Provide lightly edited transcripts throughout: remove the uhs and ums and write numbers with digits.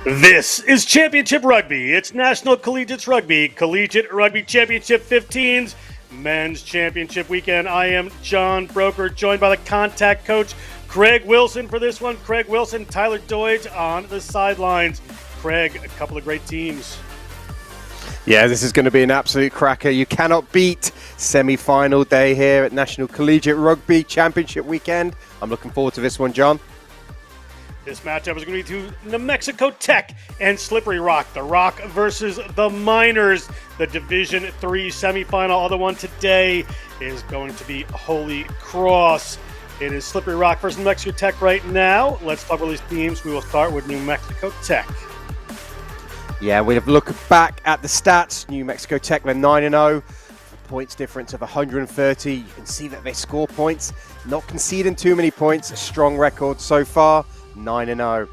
This is Championship Rugby. It's National Collegiate Rugby, Collegiate Rugby Championship 15s, Men's Championship Weekend. I am John Broker, joined by the contact coach, Craig Wilson, for this one. Craig Wilson, Tyler Doige on the sidelines. Craig, a couple of great teams. Yeah, this is going to be an absolute cracker. You cannot beat semi-final day here at National Collegiate Rugby Championship Weekend. I'm looking forward to this one, John. This matchup is going to be to New Mexico Tech and Slippery Rock. The Rock versus the Miners, the Division III semifinal. Other one today is going to be Holy Cross. It is Slippery Rock versus New Mexico Tech right now. Let's talk about these teams. We will start with New Mexico Tech. Yeah, we have looked back at the stats. New Mexico Tech, they're 9-0. Points difference of 130. You can see that they score points, not conceding too many points. A strong record so far. 9-0.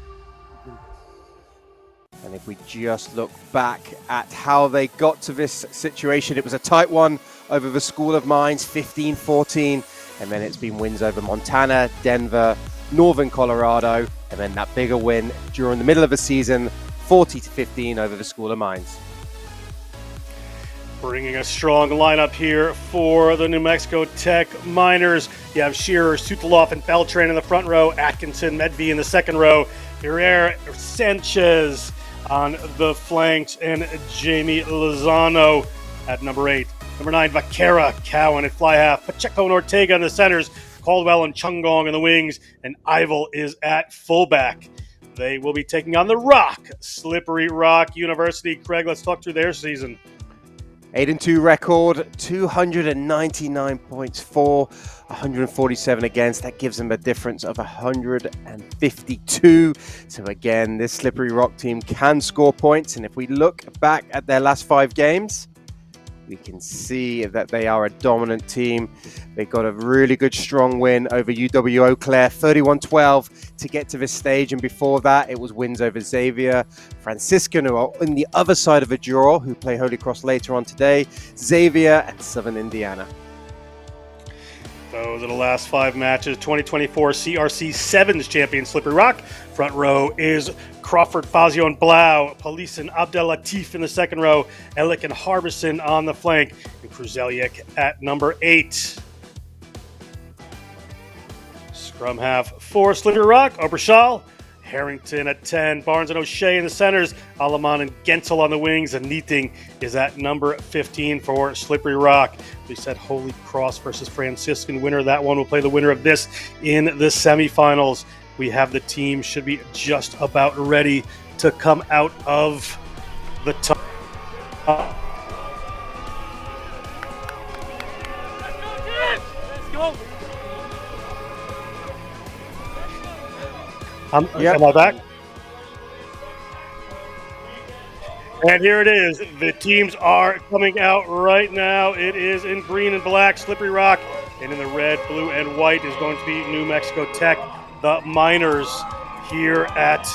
And if we just look back at how they got to this situation, it was a tight one over the School of Mines, 15-14, and then it's been wins over Montana, Denver, Northern Colorado, and then that bigger win during the middle of the season, 40-15 over the School of Mines. Bringing a strong lineup here for the New Mexico Tech Miners. You have Shearer, Suteloff, and Beltran in the front row. Atkinson, Medvey in the second row. Herrera, Sanchez on the flanks. And Jamie Lozano at number 8. Number 9, Vaquera, Cowan at fly half. Pacheco and Ortega in the centers. Caldwell and Chungong in the wings. And Ivel is at fullback. They will be taking on the Rock, Slippery Rock University. Craig, let's talk through their season. 8-2 record, 299 points for, 147 against. That gives them a difference of 152. So again, this Slippery Rock team can score points. And if we look back at their last 5 games, we can see that they are a dominant team. They got a really good, strong win over UW Eau Claire, 31-12 to get to this stage. And before that, it was wins over Xavier, Franciscan, who are on the other side of a draw, who play Holy Cross later on today, Xavier and Southern Indiana. Those are the last 5 matches. 2024 CRC 7s champion Slippery Rock. Front row is Crawford, Fazio, and Blau. Policin, Abdel Latif in the second row. Elik and Harbison on the flank. And Kruzeliak at number 8. Scrum half for Slippery Rock. Oberschall, Harrington at 10. Barnes and O'Shea in the centers. Alaman and Gensel on the wings. And Nieting is at number 15 for Slippery Rock. We said Holy Cross versus Franciscan winner. That one will play the winner of this in the semifinals. We have the team should be just about ready to come out of the top. Let's go. Am I back? And here it is. The teams are coming out right now. It is in green and black, Slippery Rock. And in the red, blue, and white is going to be New Mexico Tech, the Miners, here at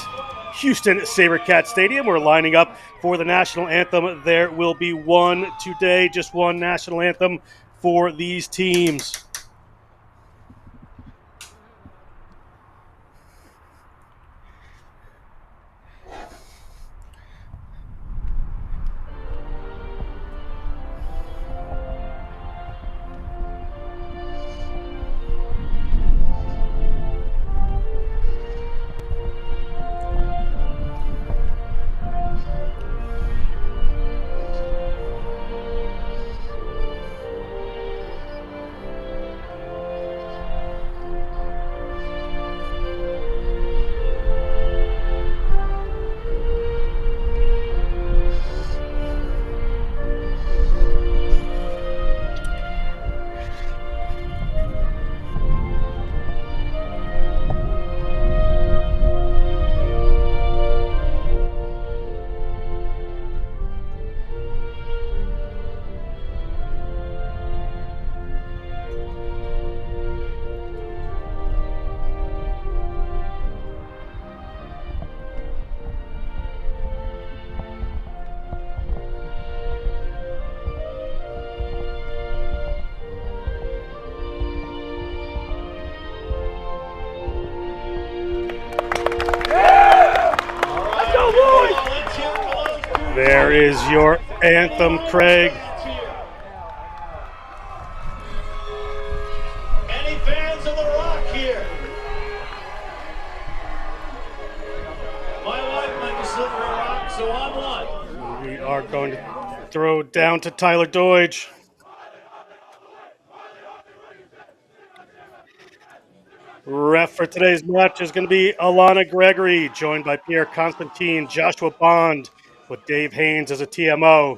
Houston SaberCat Stadium. We're lining up for the national anthem. There will be one today, just one national anthem for these teams. There is your anthem, Craig. Any fans of The Rock here? My wife might be Slippery Rock, so I'm one. We are going to throw down to Tyler Deutsch. Ref for today's match is going to be Alana Gregory, joined by Pierre Constantine, Joshua Bond, with Dave Haynes as a TMO.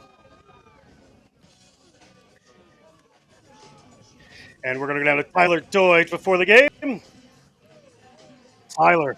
And we're going to go down to Tyler Deutsch before the game. Tyler.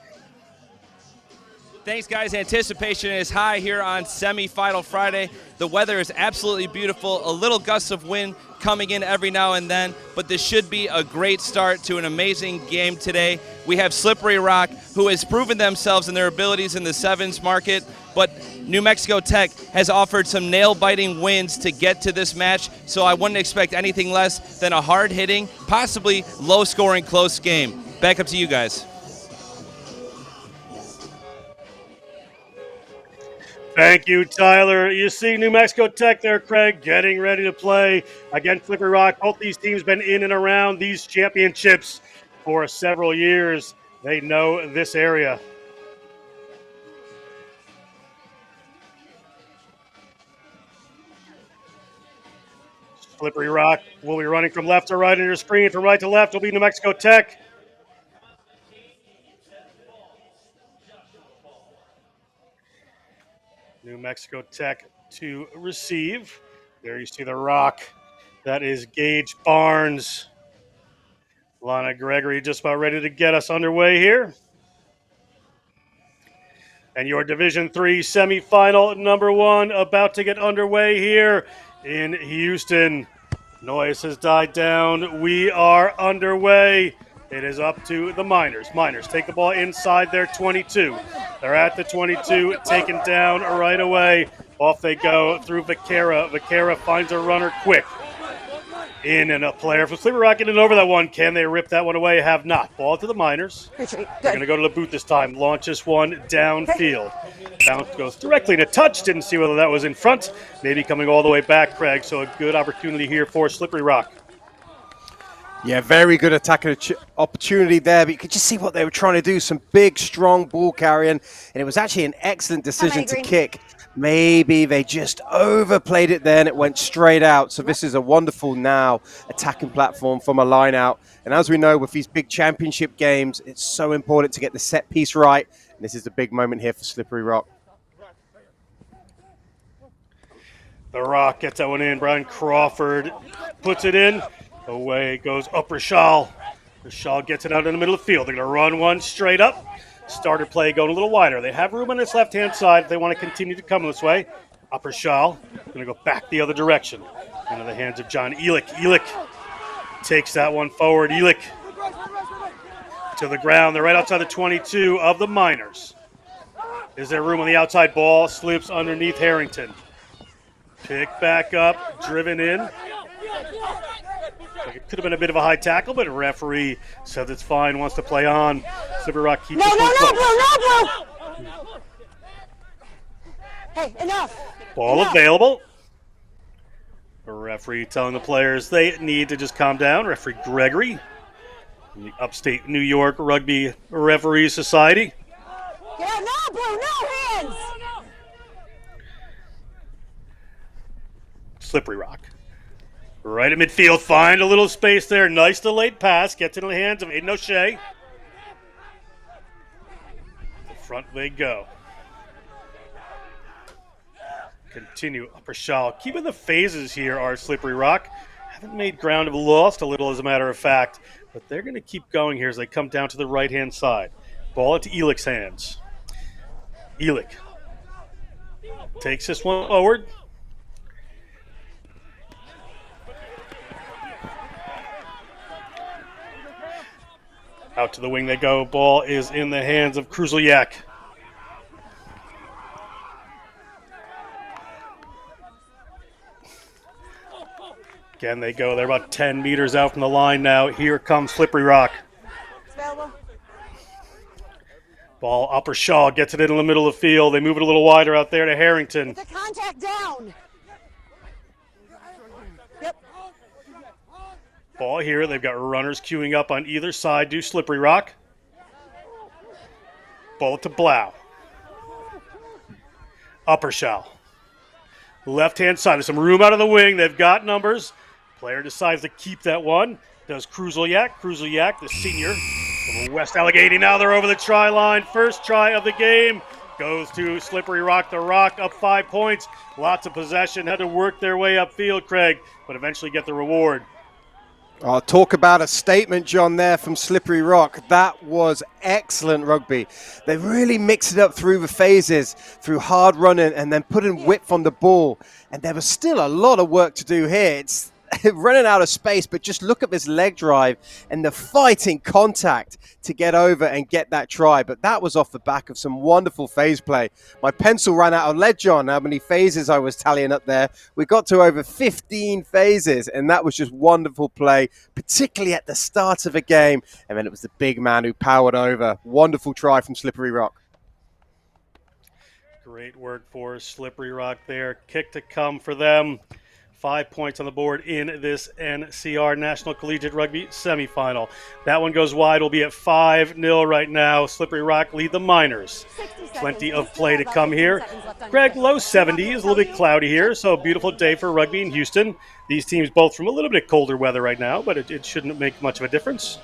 Thanks, guys. Anticipation is high here on Semifinal Friday. The weather is absolutely beautiful. A little gust of wind coming in every now and then, but this should be a great start to an amazing game today. We have Slippery Rock, who has proven themselves in their abilities in the sevens market, but New Mexico Tech has offered some nail-biting wins to get to this match, so I wouldn't expect anything less than a hard-hitting, possibly low-scoring, close game. Back up to you guys. Thank you, Tyler. You see New Mexico Tech there, Craig, getting ready to play against Slippery Rock. Both these teams been in and around these championships for several years. They know this area. Slippery Rock will be running from left to right on your screen. From right to left will be New Mexico Tech. New Mexico Tech to receive. There you see the rock. That is Gage Barnes. Lana Gregory just about ready to get us underway here. And your Division III semifinal number one about to get underway here in Houston. Noise has died down. We are underway. It is up to the Miners. Miners take the ball inside their 22. They're at the 22, taken down right away. Off they go through Vaquera. Vaquera finds a runner quick. In and a player from Slippery Rock getting over that one. Can they rip that one away? Have not. Ball to the Miners. They're going to go to the boot this time. Launch this one downfield. Bounce goes directly to touch. Didn't see whether that was in front. Maybe coming all the way back, Craig. So a good opportunity here for Slippery Rock. Yeah, very good attacking opportunity there, but you could just see what they were trying to do. Some big, strong ball carrying, and it was actually an excellent decision to kick. Maybe they just overplayed it there and it went straight out. So this is a wonderful now attacking platform from a line out. And as we know, with these big championship games, it's so important to get the set piece right. And this is a big moment here for Slippery Rock. The Rock gets that one in. Brian Crawford puts it in. Away goes up Rashal. Rashal gets it out in the middle of the field. They're going to run one straight up. Starter play going a little wider. They have room on this left-hand side if they want to continue to come this way. Up Rashal. Going to go back the other direction. Into the hands of John Elick. Elick takes that one forward. Elick to the ground. They're right outside the 22 of the Miners. Is there room on the outside? Ball slips underneath Harrington. Pick back up. Driven in. It could have been a bit of a high tackle, but a referee says it's fine, wants to play on. Slippery Rock keeps it close. Hey, enough. Ball available. The referee telling the players they need to just calm down. Referee Gregory from the Upstate New York Rugby Referee Society. Yeah, no, Blue, no hands. Slippery Rock. Right at midfield, find a little space there. Nice delayed pass. Gets into the hands of Aiden O'Shea. The front they go. Continue upper shaw. Keeping the phases here are Slippery Rock. Haven't made ground, have lost a little as a matter of fact. But they're going to keep going here as they come down to the right-hand side. Ball into Elick's hands. Elick takes this one forward. Out to the wing they go. Ball is in the hands of Kruzliak. Again, they go. They're about 10 meters out from the line now. Here comes Slippery Rock. Ball Uppershaw gets it in the middle of the field. They move it a little wider out there to Harrington. Get the contact down. Yep. Ball here. They've got runners queuing up on either side. Do Slippery Rock. Ball to Blau. Uppershaw. Left-hand side. There's some room out of the wing. They've got numbers. Player decides to keep that one. Does Kruzeliak. Kruzeliak, the senior from West Allegheny. Now they're over the try line. First try of the game goes to Slippery Rock. The Rock up 5 points. Lots of possession. Had to work their way upfield, Craig, but eventually get the reward. Oh, talk about a statement, John, there from Slippery Rock. That was excellent rugby. They really mixed it up through the phases, through hard running and then putting width on the ball. And there was still a lot of work to do here. It's running out of space, but just look at this leg drive and the fighting contact to get over and get that try. But that was off the back of some wonderful phase play. My pencil ran out of lead, John, how many phases I was tallying up there. We got to over 15 phases, and that was just wonderful play, particularly at the start of a game. And then it was the big man who powered over. Wonderful try from Slippery Rock. Great work for Slippery Rock there. Kick to come for them. 5 points on the board in this NCR National Collegiate Rugby semifinal. That one goes wide. We'll be at 5-0 right now. Slippery Rock lead the Miners. Plenty of play to come here. Greg, low 70s, a little bit cloudy here, so a beautiful day for rugby in Houston. These teams both from a little bit colder weather right now, but it shouldn't make much of a difference.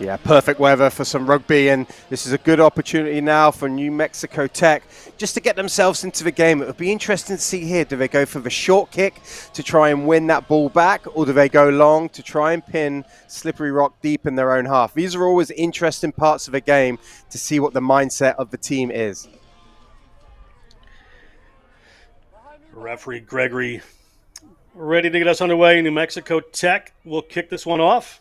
Yeah, perfect weather for some rugby, and this is a good opportunity now for New Mexico Tech just to get themselves into the game. It would be interesting to see here, do they go for the short kick to try and win that ball back, or do they go long to try and pin Slippery Rock deep in their own half? These are always interesting parts of a game to see what the mindset of the team is. Referee Gregory ready to get us underway. New Mexico Tech will kick this one off.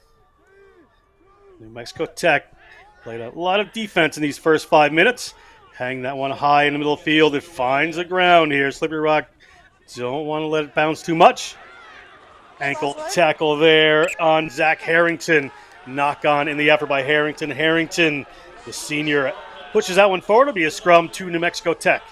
New Mexico Tech played a lot of defense in these first 5 minutes. Hang that one high in the middle of the field. It finds the ground here. Slippery Rock don't want to let it bounce too much. Ankle tackle there on Zach Harrington. Knock on in the effort by Harrington. Harrington, the senior, pushes that one forward. It'll be a scrum to New Mexico Tech.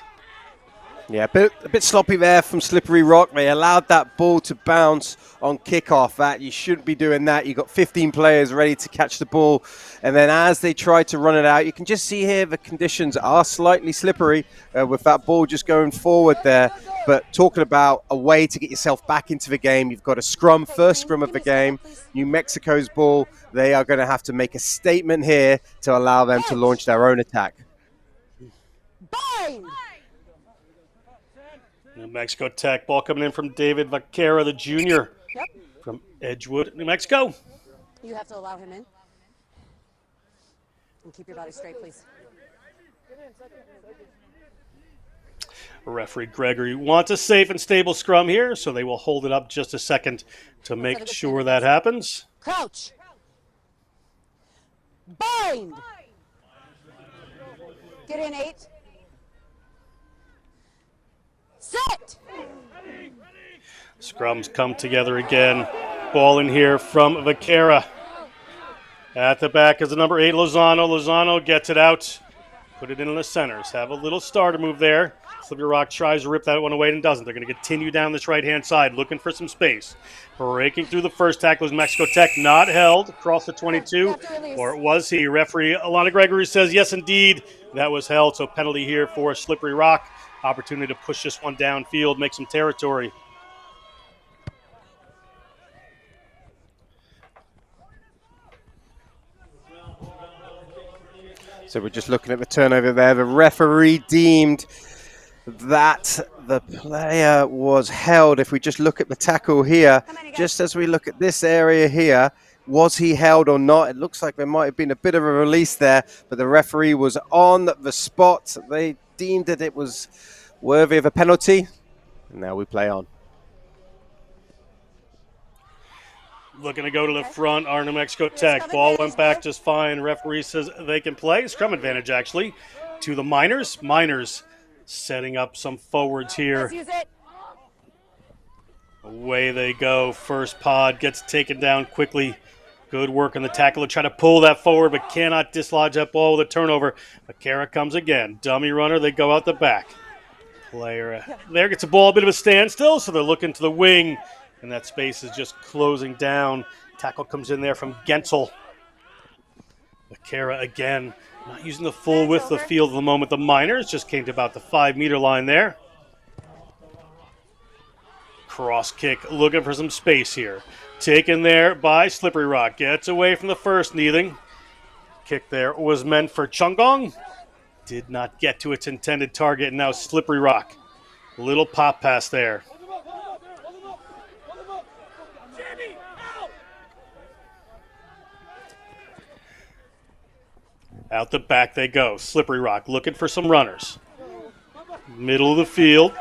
Yeah, a bit sloppy there from Slippery Rock. They allowed that ball to bounce on kickoff. That you shouldn't be doing that. You've got 15 players ready to catch the ball. And then as they try to run it out, you can just see here the conditions are slightly slippery with that ball just going forward there. But talking about a way to get yourself back into the game, you've got a scrum, first scrum of the game. New Mexico's ball. They are going to have to make a statement here to allow them to launch their own attack. Bind! New Mexico Tech, ball coming in from David Vaquera, the junior from Edgewood, New Mexico. You have to allow him in. And keep your body straight, please. Referee Gregory wants a safe and stable scrum here, so they will hold it up just a second to make sure that happens. Crouch. Bind! Get in, 8. Sit! Scrums come together again. Ball in here from Vaquera. At the back is the number 8, Lozano. Lozano gets it out. Put it in the centers. Have a little starter move there. Slippery Rock tries to rip that one away and doesn't. They're going to continue down this right-hand side, looking for some space. Breaking through the first tackle is Mexico Tech. Not held across the 22. Or was he? Referee Alana Gregory says, yes, indeed, that was held. So penalty here for Slippery Rock. Opportunity to push this one downfield, make some territory. So we're just looking at the turnover there. The referee deemed that the player was held. If we just look at the tackle here, just as we look at this area here, was he held or not? It looks like there might have been a bit of a release there, but the referee was on the spot. They deemed that it was worthy of a penalty, and now we play on. Looking to go to the front are New Mexico Tech. Ball went back just fine. Referee says they can play. Scrum advantage, actually, to the Miners. Miners setting up some forwards here. Away they go. First pod gets taken down quickly Good work on the tackle to try to pull that forward, but cannot dislodge that ball with a turnover. Vaquera comes again. Dummy runner, they go out the back. Player there gets a ball, a bit of a standstill, so they're looking to the wing, and that space is just closing down. Tackle comes in there from Gensel. Vaquera again, not using the full width of the field at the moment. The Miners just came to about the 5-meter line there. Cross kick, looking for some space here. Taken there by Slippery Rock. Gets away from the first kneeling. Kick there was meant for Chungong. Did not get to its intended target, and now Slippery Rock. Little pop pass there. Out the back they go. Slippery Rock looking for some runners. Middle of the field.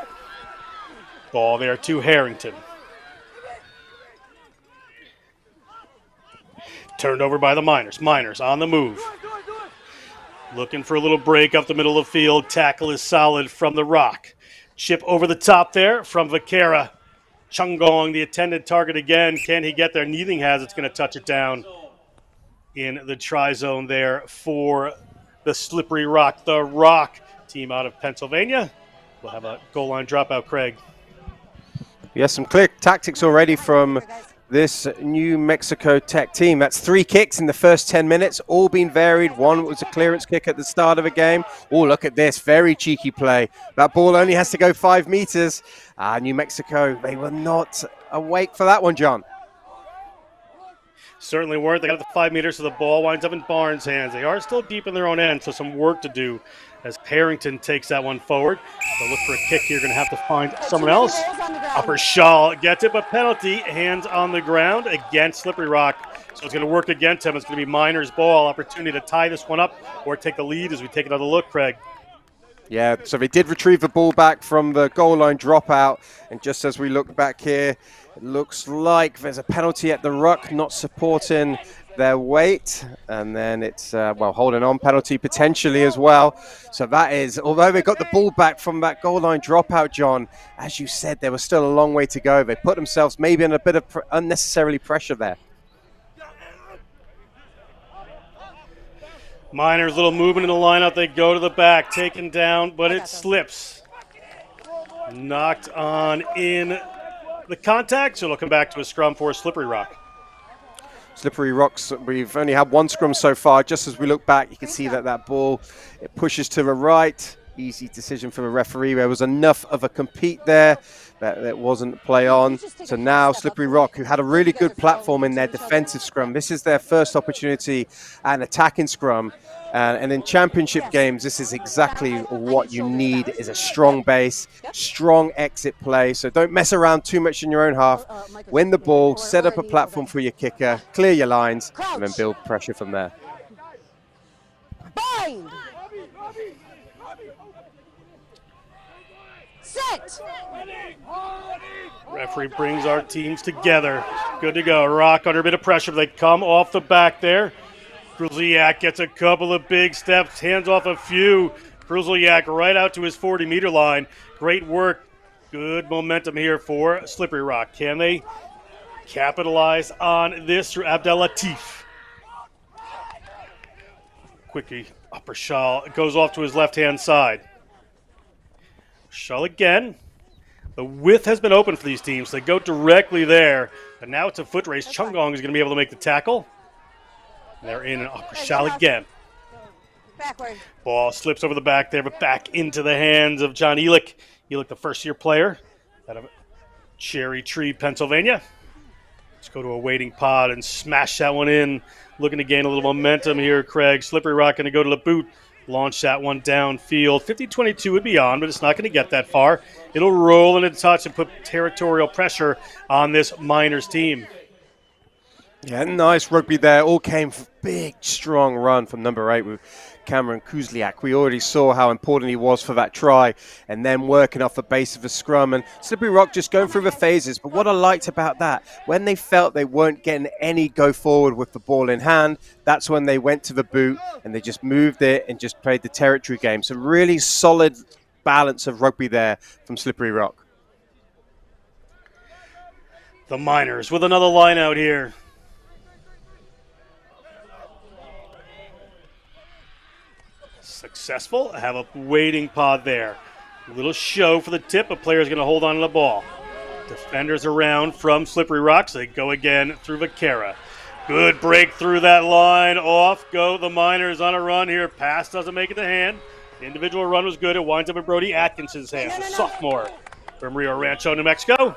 Ball there to Harrington. Turned over by the Miners. Miners on the move. Looking for a little break up the middle of the field. Tackle is solid from the Rock. Chip over the top there from Vaquera. Chungong, the intended target again. Can he get there? Kneeling has it's going to touch it down in the tri-zone there for the Slippery Rock. The Rock team out of Pennsylvania will have a goal line dropout, Craig. Yes, some clear tactics already from this New Mexico Tech team. That's 3 kicks in the first 10 minutes, all been varied. One was a clearance kick at the start of a game. Oh, look at this, very cheeky play. That ball only has to go 5 meters. New Mexico, they were not awake for that one, John. Certainly weren't. They got the 5 meters, so the ball winds up in Barnes' hands. They are still deep in their own end, so some work to do as Harrington takes that one forward. They'll look for a kick here. Going to have to find someone else. Upper Shaw gets it, but penalty. Hands on the ground against Slippery Rock. So it's going to work against him. It's going to be Miners' ball. Opportunity to tie this one up or take the lead as we take another look, Craig. Yeah, so they did retrieve the ball back from the goal line dropout. And just as we look back here, it looks like there's a penalty at the ruck, not supporting their weight. And then it's, holding on penalty potentially as well. So that is, although they got the ball back from that goal line dropout, John, as you said, there was still a long way to go. They put themselves maybe in a bit of unnecessarily pressure there. Miners, little movement in the lineup. They go to the back, taken down, but it slips. Knocked on in the contact, so it'll come back to a scrum for Slippery Rock. Slippery Rocks, we've only had 1 scrum so far. Just as we look back, you can see that ball, it pushes to the right. Easy decision for the referee. There was enough of a compete there that it wasn't play on. So now Slippery Rock, who had a really good platform in their defensive scrum, this is their first opportunity at an attacking scrum. And in championship games, this is exactly what you need, is a strong base, strong exit play. So don't mess around too much in your own half. Win the ball, set up a platform for your kicker, clear your lines, and then build pressure from there. Bind. Sit. Referee brings our teams together. Good to go. Rock under a bit of pressure. They come off the back there. Kruzliak gets a couple of big steps, hands off a few. Kruzliak right out to his 40-meter line. Great work. Good momentum here for Slippery Rock. Can they capitalize on this through Abdelatif? Quickly, Upper Shaw goes off to his left-hand side. Shaw again. The width has been open for these teams. They go directly there, but now it's a foot race. Chungong is going to be able to make the tackle. They're in an Upper Shaw again. Backward. Ball slips over the back there, but back into the hands of John Elick. Elick, the first-year player out of Cherry Tree, Pennsylvania. Let's go to a waiting pod and smash that one in. Looking to gain a little momentum here, Craig. Slippery Rock going to go to the boot. Launch that one downfield. 50-22 would be on, but it's not going to get that far. It'll roll into touch and put territorial pressure on this Miners team. Yeah, nice rugby there. All came from big, strong run from number 8 with Cameron Kruzliak. We already saw how important he was for that try, and then working off the base of the scrum. And Slippery Rock just going through the phases. But what I liked about that, when they felt they weren't getting any go forward with the ball in hand, that's when they went to the boot and they just moved it and just played the territory game. So really solid balance of rugby there from Slippery Rock. The Miners with another line out here. Successful. Have a waiting pod there. A little show for the tip, but player's going to hold on to the ball. Defenders around from Slippery Rocks. They go again through Vaquera. Good break through that line. Off go the Miners on a run here. Pass doesn't make it to hand. The individual run was good. It winds up in Brody Atkinson's hands, the sophomore from Rio Rancho, New Mexico.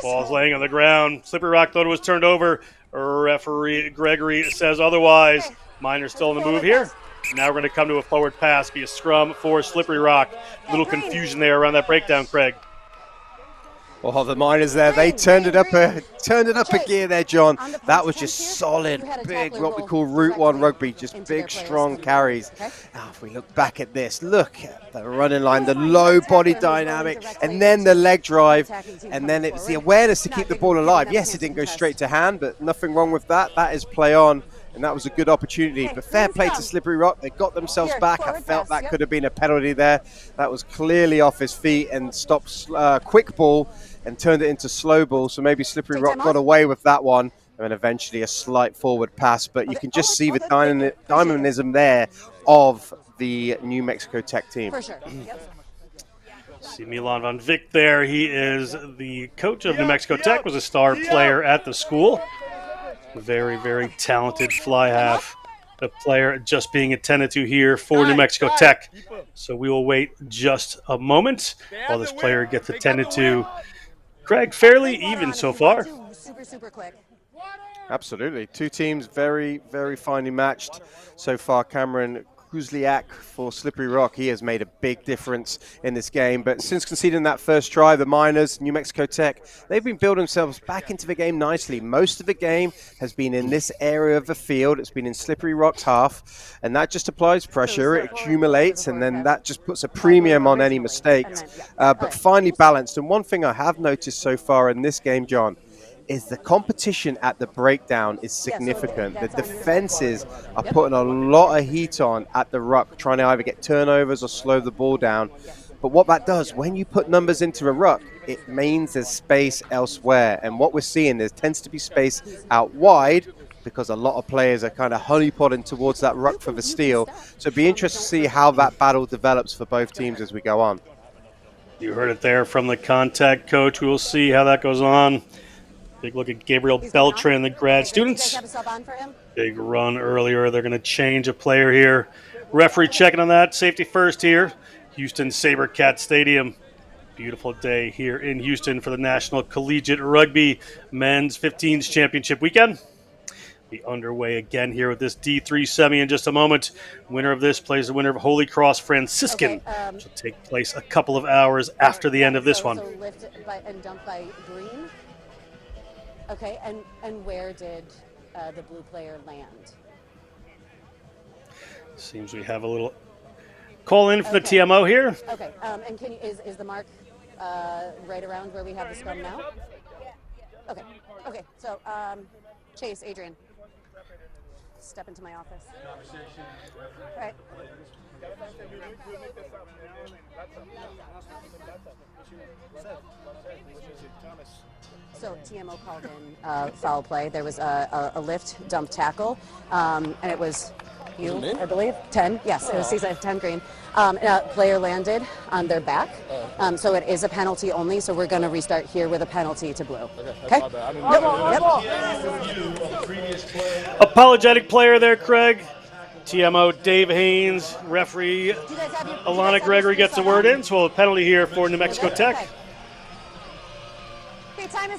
Ball's laying on the ground. Slippery Rock thought it was turned over. Referee Gregory says otherwise. Miners still in the move here. Now we're going to come to a forward pass, be a scrum for Slippery Rock. A little confusion there around that breakdown, Craig. Oh, the Miners there, they turned it up a gear there, John. That was just solid, big, what we call Route 1 rugby, just big, strong carries. Now, if we look back at this, look at the running line, the low body dynamic, and then the leg drive, and then it was the awareness to keep the ball alive. Yes, it didn't go straight to hand, but nothing wrong with that. That is play on. And that was a good opportunity. But fair play to Slippery Rock. They got themselves back. I felt that could have been a penalty there. That was clearly off his feet and stopped quick ball and turned it into slow ball. So maybe Slippery Rock got away with that one. And then eventually a slight forward pass. But you can just see the dynamism there of the New Mexico Tech team. For sure. See Milan Van Vick there. He is the coach of New Mexico Tech, was a star player at the school. Very, very talented fly half. The player just being attended to here for New Mexico Tech. So we will wait just a moment while this player gets attended to. Craig, fairly even so far. Super quick. Absolutely. Two teams very, very finely matched so far. Cameron Kuzliak for Slippery Rock, he has made a big difference in this game. But since conceding that first try, the Miners, New Mexico Tech, they've been building themselves back into the game nicely. Most of the game has been in this area of the field. It's been in Slippery Rock's half, and that just applies pressure. It accumulates, and then that just puts a premium on any mistakes. But finely balanced. And one thing I have noticed so far in this game, John, is the competition at the breakdown is significant. The defenses are putting a lot of heat on at the ruck, trying to either get turnovers or slow the ball down. But what that does, when you put numbers into a ruck, it means there's space elsewhere. And what we're seeing, there tends to be space out wide because a lot of players are kind of honeypotting towards that ruck for the steal. So it'd be interesting to see how that battle develops for both teams as we go on. You heard it there from the contact coach. We will see how that goes on. Big look at Gabriel Beltran, the grad students. Big run earlier. They're going to change a player here. Referee checking on that. Safety first here. Houston SaberCat Stadium. Beautiful day here in Houston for the National Collegiate Rugby Men's 15s Championship weekend. Be underway again here with this D3 semi in just a moment. Winner of this plays the winner of Holy Cross Franciscan, which will take place a couple of hours after the end of this one. So lift and dump by Green. Okay, and where did the blue player land? Seems we have a little call in from the TMO here. Okay, and can you, is the mark right around where we have the scrum now? Okay, so Chase, Adrian, step into my office. All right. So TMO called in foul play. There was a lift, dump tackle, and it was you, I believe. 10, yes, it was season 10 Green. A player landed on their back, so it is a penalty only. So we're going to restart here with a penalty to blue. Okay. Apologetic player there, Craig. TMO Dave Haynes, referee Alana Gregory gets the word in, so a penalty here for New Mexico Tech.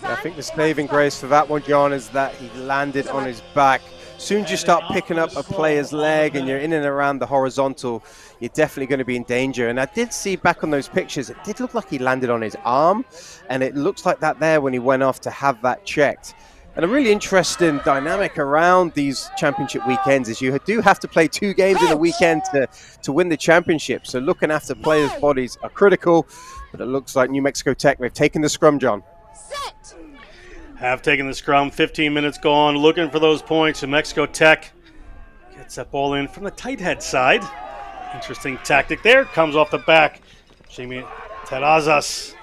I think the saving grace for that one, John, is that he landed on his back. As soon as you start picking up a player's leg and you're in and around the horizontal, you're definitely going to be in danger. And I did see back on those pictures, it did look like he landed on his arm, and it looks like that there when he went off to have that checked. And a really interesting dynamic around these championship weekends is you do have to play 2 games in a weekend to win the championship. So looking after players' bodies are critical, but it looks like New Mexico Tech, they've taken the scrum, John. Have taken the scrum, 15 minutes gone, looking for those points. New Mexico Tech gets that ball in from the tight head side. Interesting tactic there, comes off the back. Jamie Terrazas.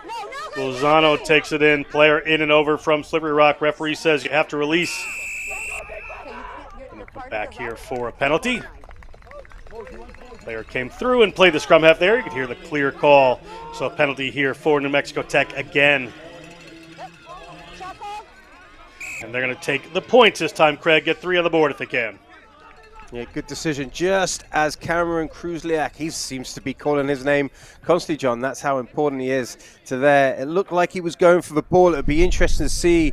Lozano takes it in, player in and over from Slippery Rock. Referee says you have to release. Gonna come back here for a penalty. Player came through and played the scrum half there. You could hear the clear call. So a penalty here for New Mexico Tech again. And they're going to take the points this time, Craig. Get 3 on the board if they can. Yeah, good decision. Just as Cameron Kruzliak, he seems to be calling his name constantly, John. That's how important he is to there. It looked like he was going for the ball. It would be interesting to see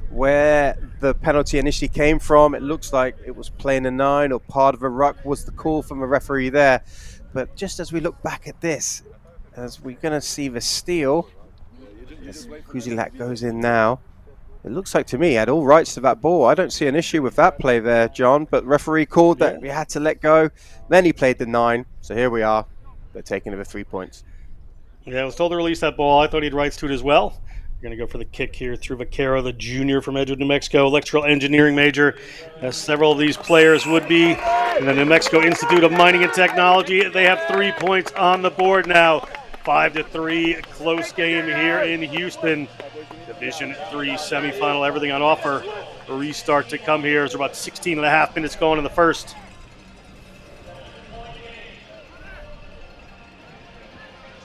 where the penalty initially came from. It looks like it was playing a 9 or part of a ruck was the call from the referee there. But just as we look back at this, as we're going to see the steal, as Kruzliak goes in now, it looks like to me he had all rights to that ball. I don't see an issue with that play there, John, but referee called that we had to let go. Then he played the 9, so here we are. They're taking over 3 points. Yeah, I was told to release that ball. I thought he had rights to it as well. We're going to go for the kick here through Vaquero, the junior from Edgewood, New Mexico, electrical engineering major, as several of these players would be in the New Mexico Institute of Mining and Technology. They have 3 points on the board now. 5-3, close game here in Houston. Division 3 semifinal, everything on offer. A restart to come here. There's about 16 and a half minutes going in the first.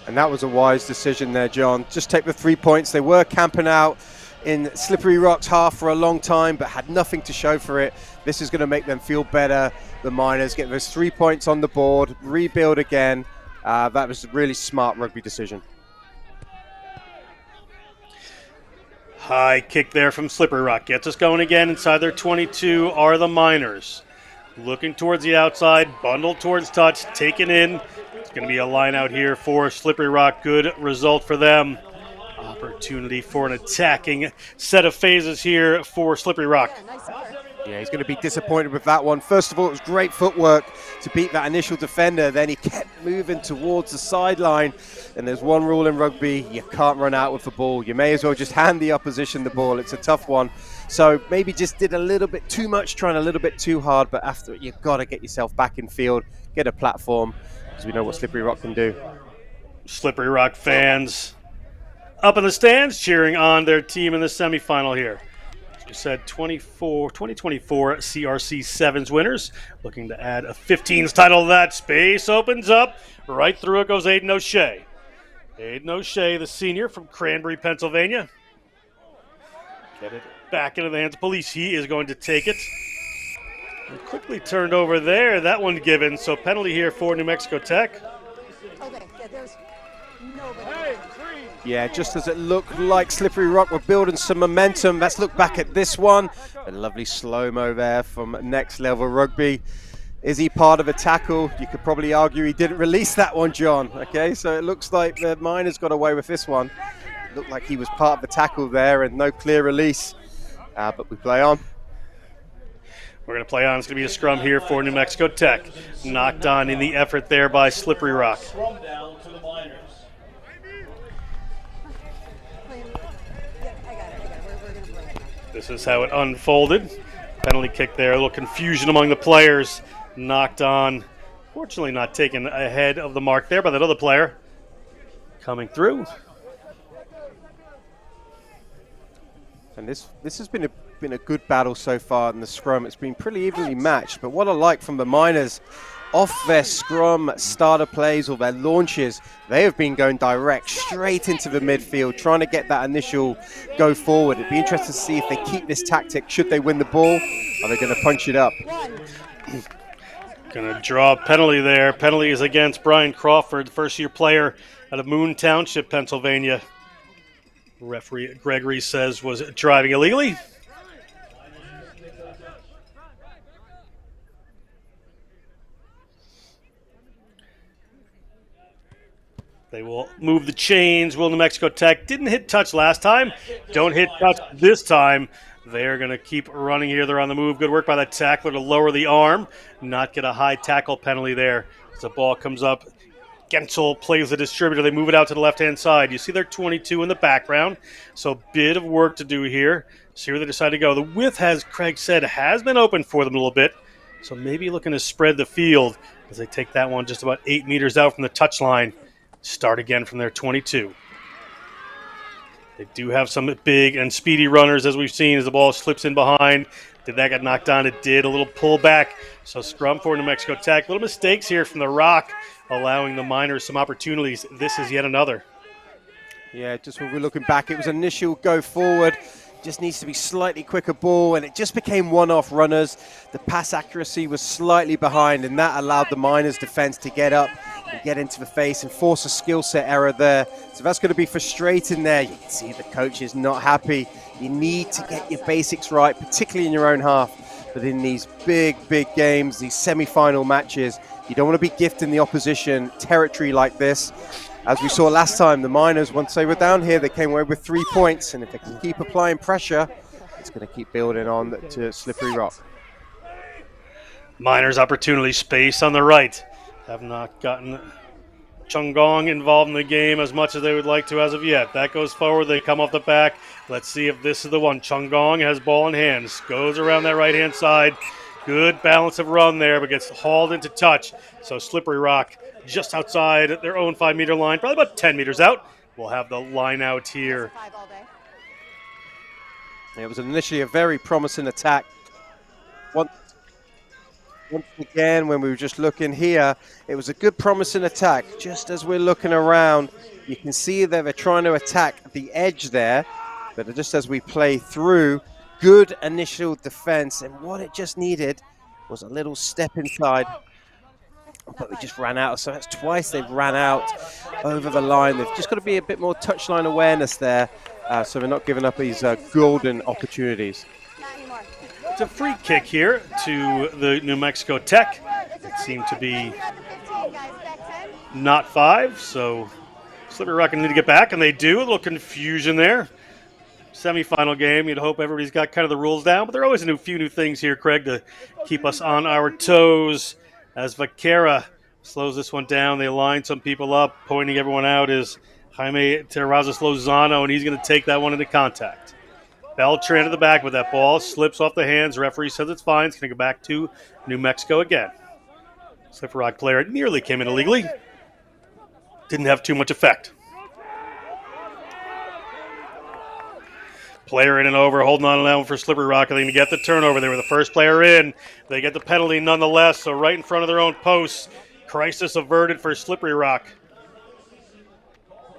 And that was a wise decision there, John. Just take the 3 points. They were camping out in Slippery Rocks half for a long time, but had nothing to show for it. This is going to make them feel better. The Miners get those 3 points on the board, rebuild again. That was a really smart rugby decision. High kick there from Slippery Rock. Gets us going again. Inside their 22 are the Miners. Looking towards the outside, bundled towards touch, taken in. It's going to be a line out here for Slippery Rock. Good result for them. Opportunity for an attacking set of phases here for Slippery Rock. Yeah, he's going to be disappointed with that one. First of all, it was great footwork to beat that initial defender. Then he kept moving towards the sideline. And there's one rule in rugby: you can't run out with the ball. You may as well just hand the opposition the ball. It's a tough one. So maybe just did a little bit too much, trying a little bit too hard. But after it, you've got to get yourself back in field, get a platform, because we know what Slippery Rock can do. Slippery Rock fans up in the stands cheering on their team in the semifinal here. As we said, 2024 CRC Sevens winners, looking to add a 15s title to that. Space opens up. Right through it goes Aiden O'Shea. Aiden O'Shea, the senior from Cranberry, Pennsylvania. Get it back into the hands of police. He is going to take it. And quickly turned over there. That one given. So penalty here for New Mexico Tech. Okay, yeah, there's nobody. Yeah, just as it looked like Slippery Rock were building some momentum. Let's look back at this one. A lovely slow-mo there from Next Level Rugby. Is he part of a tackle? You could probably argue he didn't release that one, John. Okay, so it looks like the Miners got away with this one. It looked like he was part of the tackle there and no clear release. But we play on. We're going to play on. It's going to be a scrum here for New Mexico Tech. Knocked on in the effort there by Slippery Rock. Scrum down to the Miners. This is how it unfolded. Penalty kick there. A little confusion among the players. Knocked on. Fortunately not taken ahead of the mark there by that other player. Coming through. And this has been a good battle so far in the scrum. It's been pretty evenly matched. But what I like from the Miners, off their scrum starter plays or their launches, they have been going direct straight into the midfield, trying to get that initial go forward. It'd be interesting to see if they keep this tactic. Should they win the ball? Are they going to punch it up? Going to draw a penalty there. Penalty is against Brian Crawford, first-year player out of Moon Township, Pennsylvania. Referee Gregory says was driving illegally. They will move the chains. Will New Mexico Tech didn't hit touch last time. Don't hit touch this time. They're going to keep running here. They're on the move. Good work by that tackler to lower the arm, not get a high tackle penalty there. As the ball comes up, Gensel plays the distributor. They move it out to the left-hand side. You see their 22 in the background. So a bit of work to do here. See where they decide to go. The width, as Craig said, has been open for them a little bit. So maybe looking to spread the field as they take that one just about 8 meters out from the touchline. Start again from their 22. They do have some big and speedy runners, as we've seen, as the ball slips in behind. Did that get knocked on? It did. A little pullback. So scrum for New Mexico Tech. Little mistakes here from the Rock, allowing the Miners some opportunities. This is yet another. Yeah, just when we're looking back, it was initial go forward. Just needs to be slightly quicker ball, and it just became one-off runners. The pass accuracy was slightly behind, and that allowed the Miners' defense to get up and get into the face and force a skill set error there. So that's going to be frustrating there. You can see the coach is not happy. You need to get your basics right, particularly in your own half. But in these big games, these semi-final matches, you don't want to be gifting the opposition territory like this. As we saw last time, the Miners, once they were down here, they came away with 3 points. And if they can keep applying pressure, it's going to keep building on to Slippery Rock. Miners opportunity space on the right. Have not gotten Chungong involved in the game as much as they would like to as of yet. That goes forward. They come off the back. Let's see if this is the one. Chungong has ball in hands. Goes around that right-hand side. Good balance of run there, but gets hauled into touch. So Slippery Rock just outside their own 5-meter line, probably about 10 meters out. We'll have the line out here. It was initially a very promising attack. Once again, when we were just looking here, it was a good promising attack. Just as we're looking around, you can see that they're trying to attack the edge there, but just as we play through, good initial defense, and what it just needed was a little step inside. But we just ran out, so that's twice they've ran out over the line. They've just got to be a bit more touchline awareness there, so they're not giving up these golden opportunities. It's a free kick here to the New Mexico Tech. It seemed to be not 5, so Slippery Rock need to get back, and they do. A little confusion there. Semifinal game, you'd hope everybody's got kind of the rules down, but there are always a few new things here, Craig, to keep us on our toes. As Vaquera slows this one down, they line some people up. Pointing everyone out is Jaime Terrazas Lozano, and he's going to take that one into contact. Beltran to the back with that ball, slips off the hands. Referee says it's fine. It's going to go back to New Mexico again. Slippery Rock player nearly came in illegally. Didn't have too much effect. Player in and over, holding on now for Slippery Rock. They're going to get the turnover. They were the first player in. They get the penalty nonetheless, so right in front of their own posts. Crisis averted for Slippery Rock.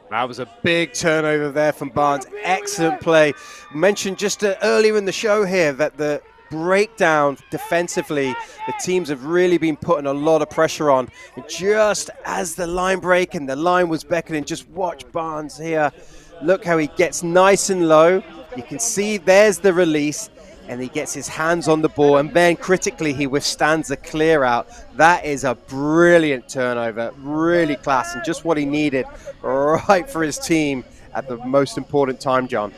That was a big turnover there from Barnes. Excellent play. Mentioned just earlier in the show here that the breakdown defensively, the teams have really been putting a lot of pressure on. And just as the line break and the line was beckoning, just watch Barnes here. Look how he gets nice and low. You can see there's the release, and he gets his hands on the ball, and then critically he withstands the clear out. That is a brilliant turnover, really class, and just what he needed right for his team at the most important time, John.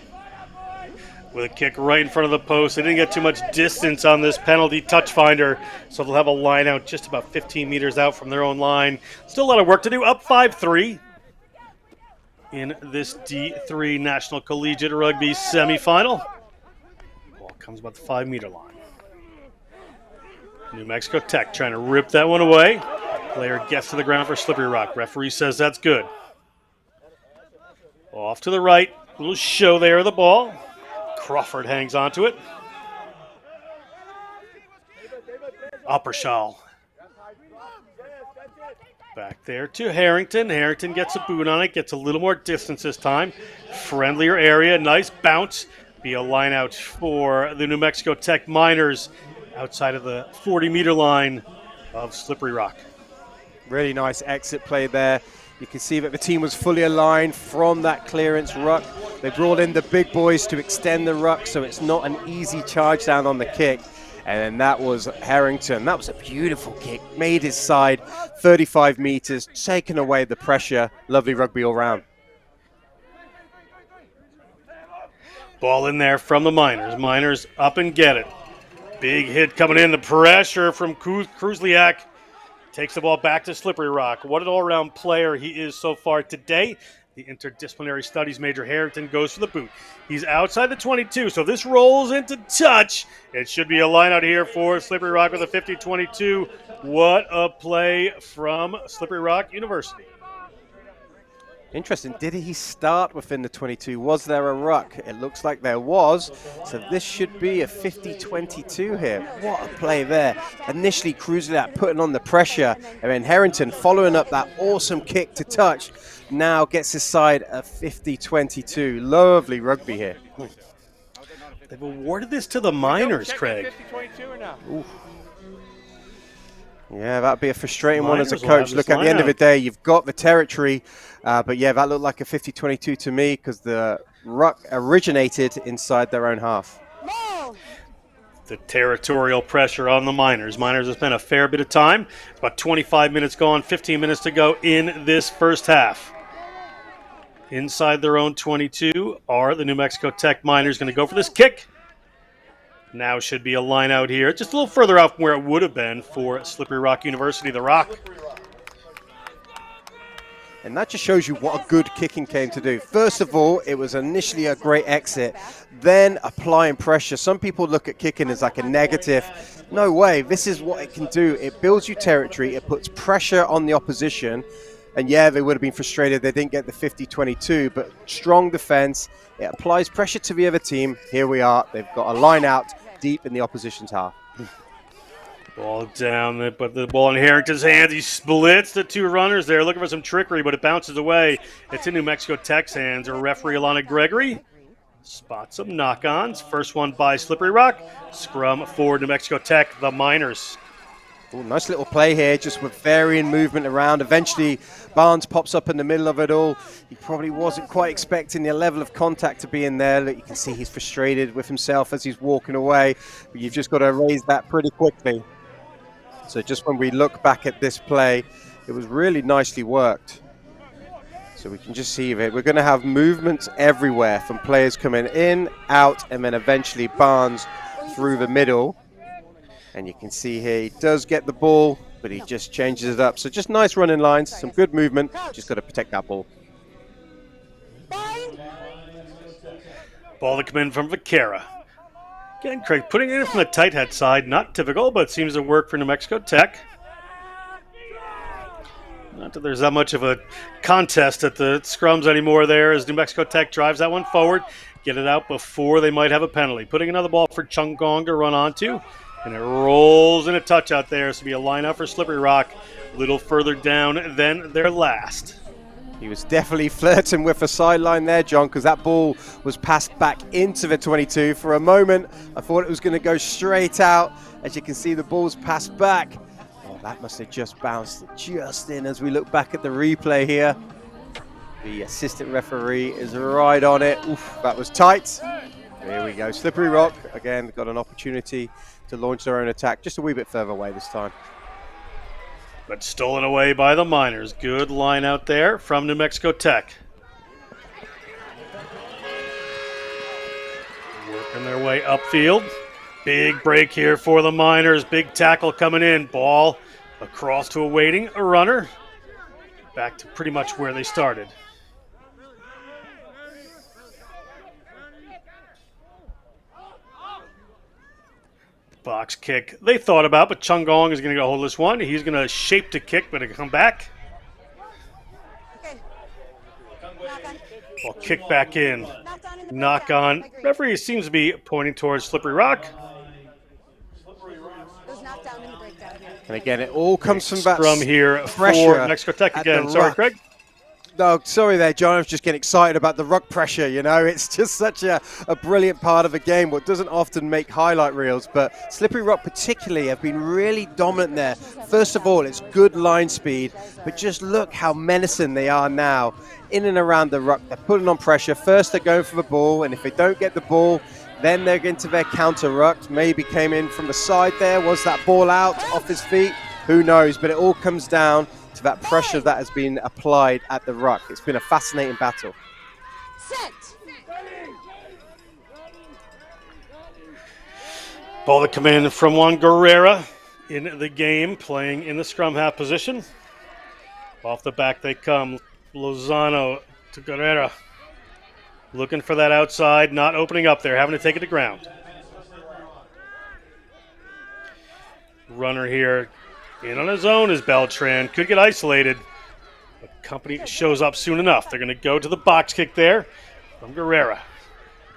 With a kick right in front of the post. They didn't get too much distance on this penalty touch finder, so they'll have a line out just about 15 meters out from their own line. Still a lot of work to do. Up 5-3 in this D3 National Collegiate Rugby semifinal. Ball comes about the 5-meter line. New Mexico Tech trying to rip that one away. Player gets to the ground for Slippery Rock. Referee says that's good. Off to the right. Little show there of the ball. Crawford hangs onto it. Uppershaw. Back there to Harrington. Harrington gets a boot on it. Gets a little more distance this time. Friendlier area. Nice bounce. Be a line out for the New Mexico Tech Miners outside of the 40-meter line of Slippery Rock. Really nice exit play there. You can see that the team was fully aligned from that clearance ruck. They brought in the big boys to extend the ruck, so it's not an easy charge down on the kick. And then that was Harrington. That was a beautiful kick. Made his side 35 meters, taking away the pressure. Lovely rugby all round. Ball in there from the Miners. Miners up and get it. Big hit coming in. The pressure from Kruzliak takes the ball back to Slippery Rock. What an all-around player he is so far today. The interdisciplinary studies major Harrington goes for the boot. He's outside the 22, so this rolls into touch. It should be a line out here for Slippery Rock with a 50-22. What a play from Slippery Rock University. Interesting. Did he start within the 22? Was there a ruck? It looks like there was. So this should be a 50-22 here. What a play there. Initially cruising out, putting on the pressure. And then Harrington following up that awesome kick to touch. Now gets his side a 50-22. Lovely rugby here. They've awarded this to the Miners, Craig. 50-22 or not? Yeah, that'd be a frustrating one as a Miners will have coach. this Look, at the end of lineup. the day, you've got the territory. But yeah, that looked like a 50-22 to me because the ruck originated inside their own half. The territorial pressure on the Miners. Miners have spent a fair bit of time. It's about 25 minutes gone, 15 minutes to go in this first half. Inside their own 22 are the New Mexico Tech Miners going to go for this kick. Now should be a line out here, just a little further out from where it would have been for Slippery Rock University, the Rock. And that just shows you what a good kicking came to do. First of all, it was initially a great exit, then applying pressure. Some people look at kicking as like a negative. No way, this is what it can do. It builds you territory, it puts pressure on the opposition. And yeah, they would have been frustrated they didn't get the 50-22, but strong defense. It applies pressure to the other team. Here we are, they've got a line out deep in the opposition's half. Ball down, they put the ball in Harrington's hands. He splits the two runners there, looking for some trickery, but it bounces away. It's in New Mexico Tech's hands. Referee Alana Gregory spots some knock-ons. First one by Slippery Rock. Scrum for New Mexico Tech, the Miners. Ooh, nice little play here, just with varying movement around. Eventually, Barnes pops up in the middle of it all. He probably wasn't quite expecting the level of contact to be in there. Look, you can see he's frustrated with himself as he's walking away. But you've just got to erase that pretty quickly. So just when we look back at this play, it was really nicely worked. So we can just see it. We're going to have movements everywhere from players coming in, out, and then eventually Barnes through the middle. And you can see here he does get the ball, but he just changes it up. So just nice running lines, some good movement. Just got to protect that ball. Ball to come in from Vaquera. Again, Craig putting it in from the tight head side. Not typical, but seems to work for New Mexico Tech. Not that there's that much of a contest at the scrums anymore there as New Mexico Tech drives that one forward. Get it out before they might have a penalty. Putting another ball for Chung Gong to run onto. And it rolls in a touch out there. So it'll be a line out for Slippery Rock. A little further down than their last. He was definitely flirting with a sideline there, John, because that ball was passed back into the 22. For a moment, I thought it was going to go straight out. As you can see, the ball's passed back. Oh, that must have just bounced just in as we look back at the replay here. The assistant referee is right on it. Oof, that was tight. Here we go. Slippery Rock, again, got an opportunity to launch their own attack just a wee bit further away this time. But stolen away by the Miners. Good line out there from New Mexico Tech. Working their way upfield. Big break here for the Miners. Big tackle coming in. Ball across to a waiting runner. Back to pretty much where they started. Box kick they thought about, but Chung Gong is going to go hold this one. He's going to shape to kick, but it'll come back. Well, kick back in. Knock on. Referee seems to be pointing towards Slippery Rock. And again, it all comes from that scrum here pressure for Mexico Tech again. Sorry, Craig. No, sorry there, John. I was just getting excited about the ruck pressure, you know. It's just such a brilliant part of the game, what doesn't often make highlight reels. But Slippery Rock particularly have been really dominant there. First of all, it's good line speed, but just look how menacing they are now in and around the ruck. They're putting on pressure. First, they're going for the ball, and if they don't get the ball, then they're into their counter ruck. Maybe came in from the side there. Was that ball out off his feet? Who knows? But it all comes down to that pressure that has been applied at the ruck. It's been a fascinating battle. Set. Ball to come in from Juan Guerrera in the game, playing in the scrum half position. Off the back they come. Lozano to Guerrera. Looking for that outside, not opening up there, having to take it to ground. Runner here in on his own is Beltran. Could get isolated. But company shows up soon enough. They're going to go to the box kick there from Guerrera.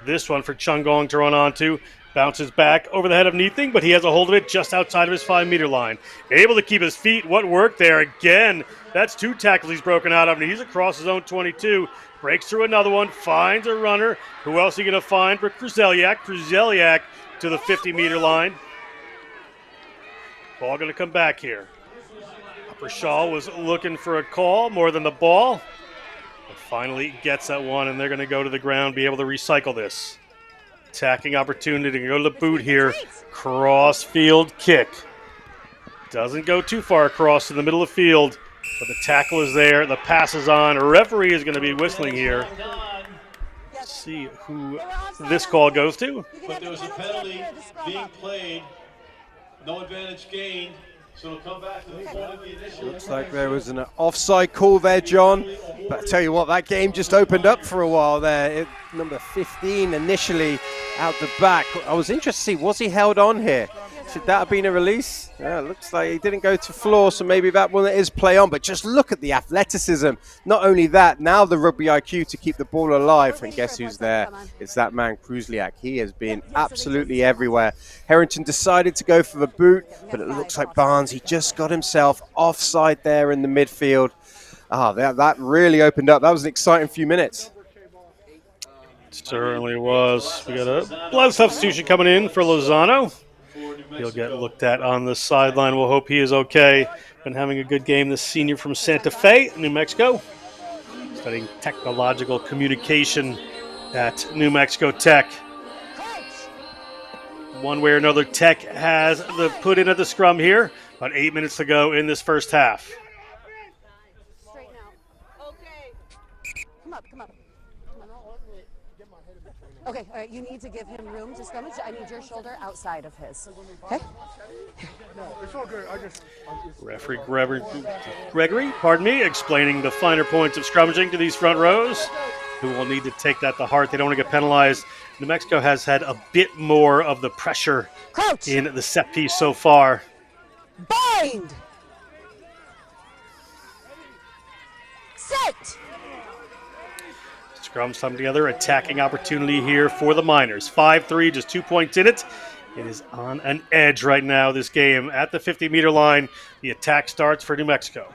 This one for Chungong to run onto. Bounces back over the head of Neething, but he has a hold of it just outside of his 5-meter line. Able to keep his feet. What work there again? That's 2 tackles he's broken out of, and he's across his own 22. Breaks through another one, finds a runner. Who else are you going to find for Kruzeliak? Kruzeliak to the 50-meter line. Ball going to come back here. Upper Shaw was looking for a call more than the ball. But finally gets that one, and they're going to go to the ground, be able to recycle this. Attacking opportunity to go to the boot here. Cross field kick. Doesn't go too far across in the middle of the field, but the tackle is there. The pass is on. A referee is going to be whistling here. Let's see who this call goes to. But there was a penalty being played. No advantage gained. So it'll come back to the point of the initial. Looks like there was an offside call there, John. But I tell you what, that game just opened up for a while there. Number 15 initially out the back. I was interested to see, was he held on here? Should that have been a release? Yeah, it looks like he didn't go to floor, so maybe that one is play on. But just look at the athleticism. Not only that, now the rugby IQ to keep the ball alive. And guess who's there? It's that man, Kruzeliak. He has been absolutely everywhere. Harrington decided to go for the boot, but it looks like Barnes, he just got himself offside there in the midfield. That really opened up. That was an exciting few minutes. Certainly was. We got a blood substitution coming in for Lozano. He'll get looked at on the sideline. We'll hope he is okay. Been having a good game, this senior from Santa Fe, New Mexico. Studying technological communication at New Mexico Tech. One way or another, Tech has the put in at the scrum here. About 8 minutes to go in this first half. Straighten out. Okay. Come up. Okay, all right, you need to give him room to scrummage. I need your shoulder outside of his. Okay? It's all good. Referee Gregory, explaining the finer points of scrummaging to these front rows, who will need to take that to heart. They don't want to get penalized. New Mexico has had a bit more of the pressure in the set piece so far. Bind! Set! Scrums come together, attacking opportunity here for the Miners. 5-3, just 2 points in it. It is on an edge right now, this game. At the 50-meter line, the attack starts for New Mexico.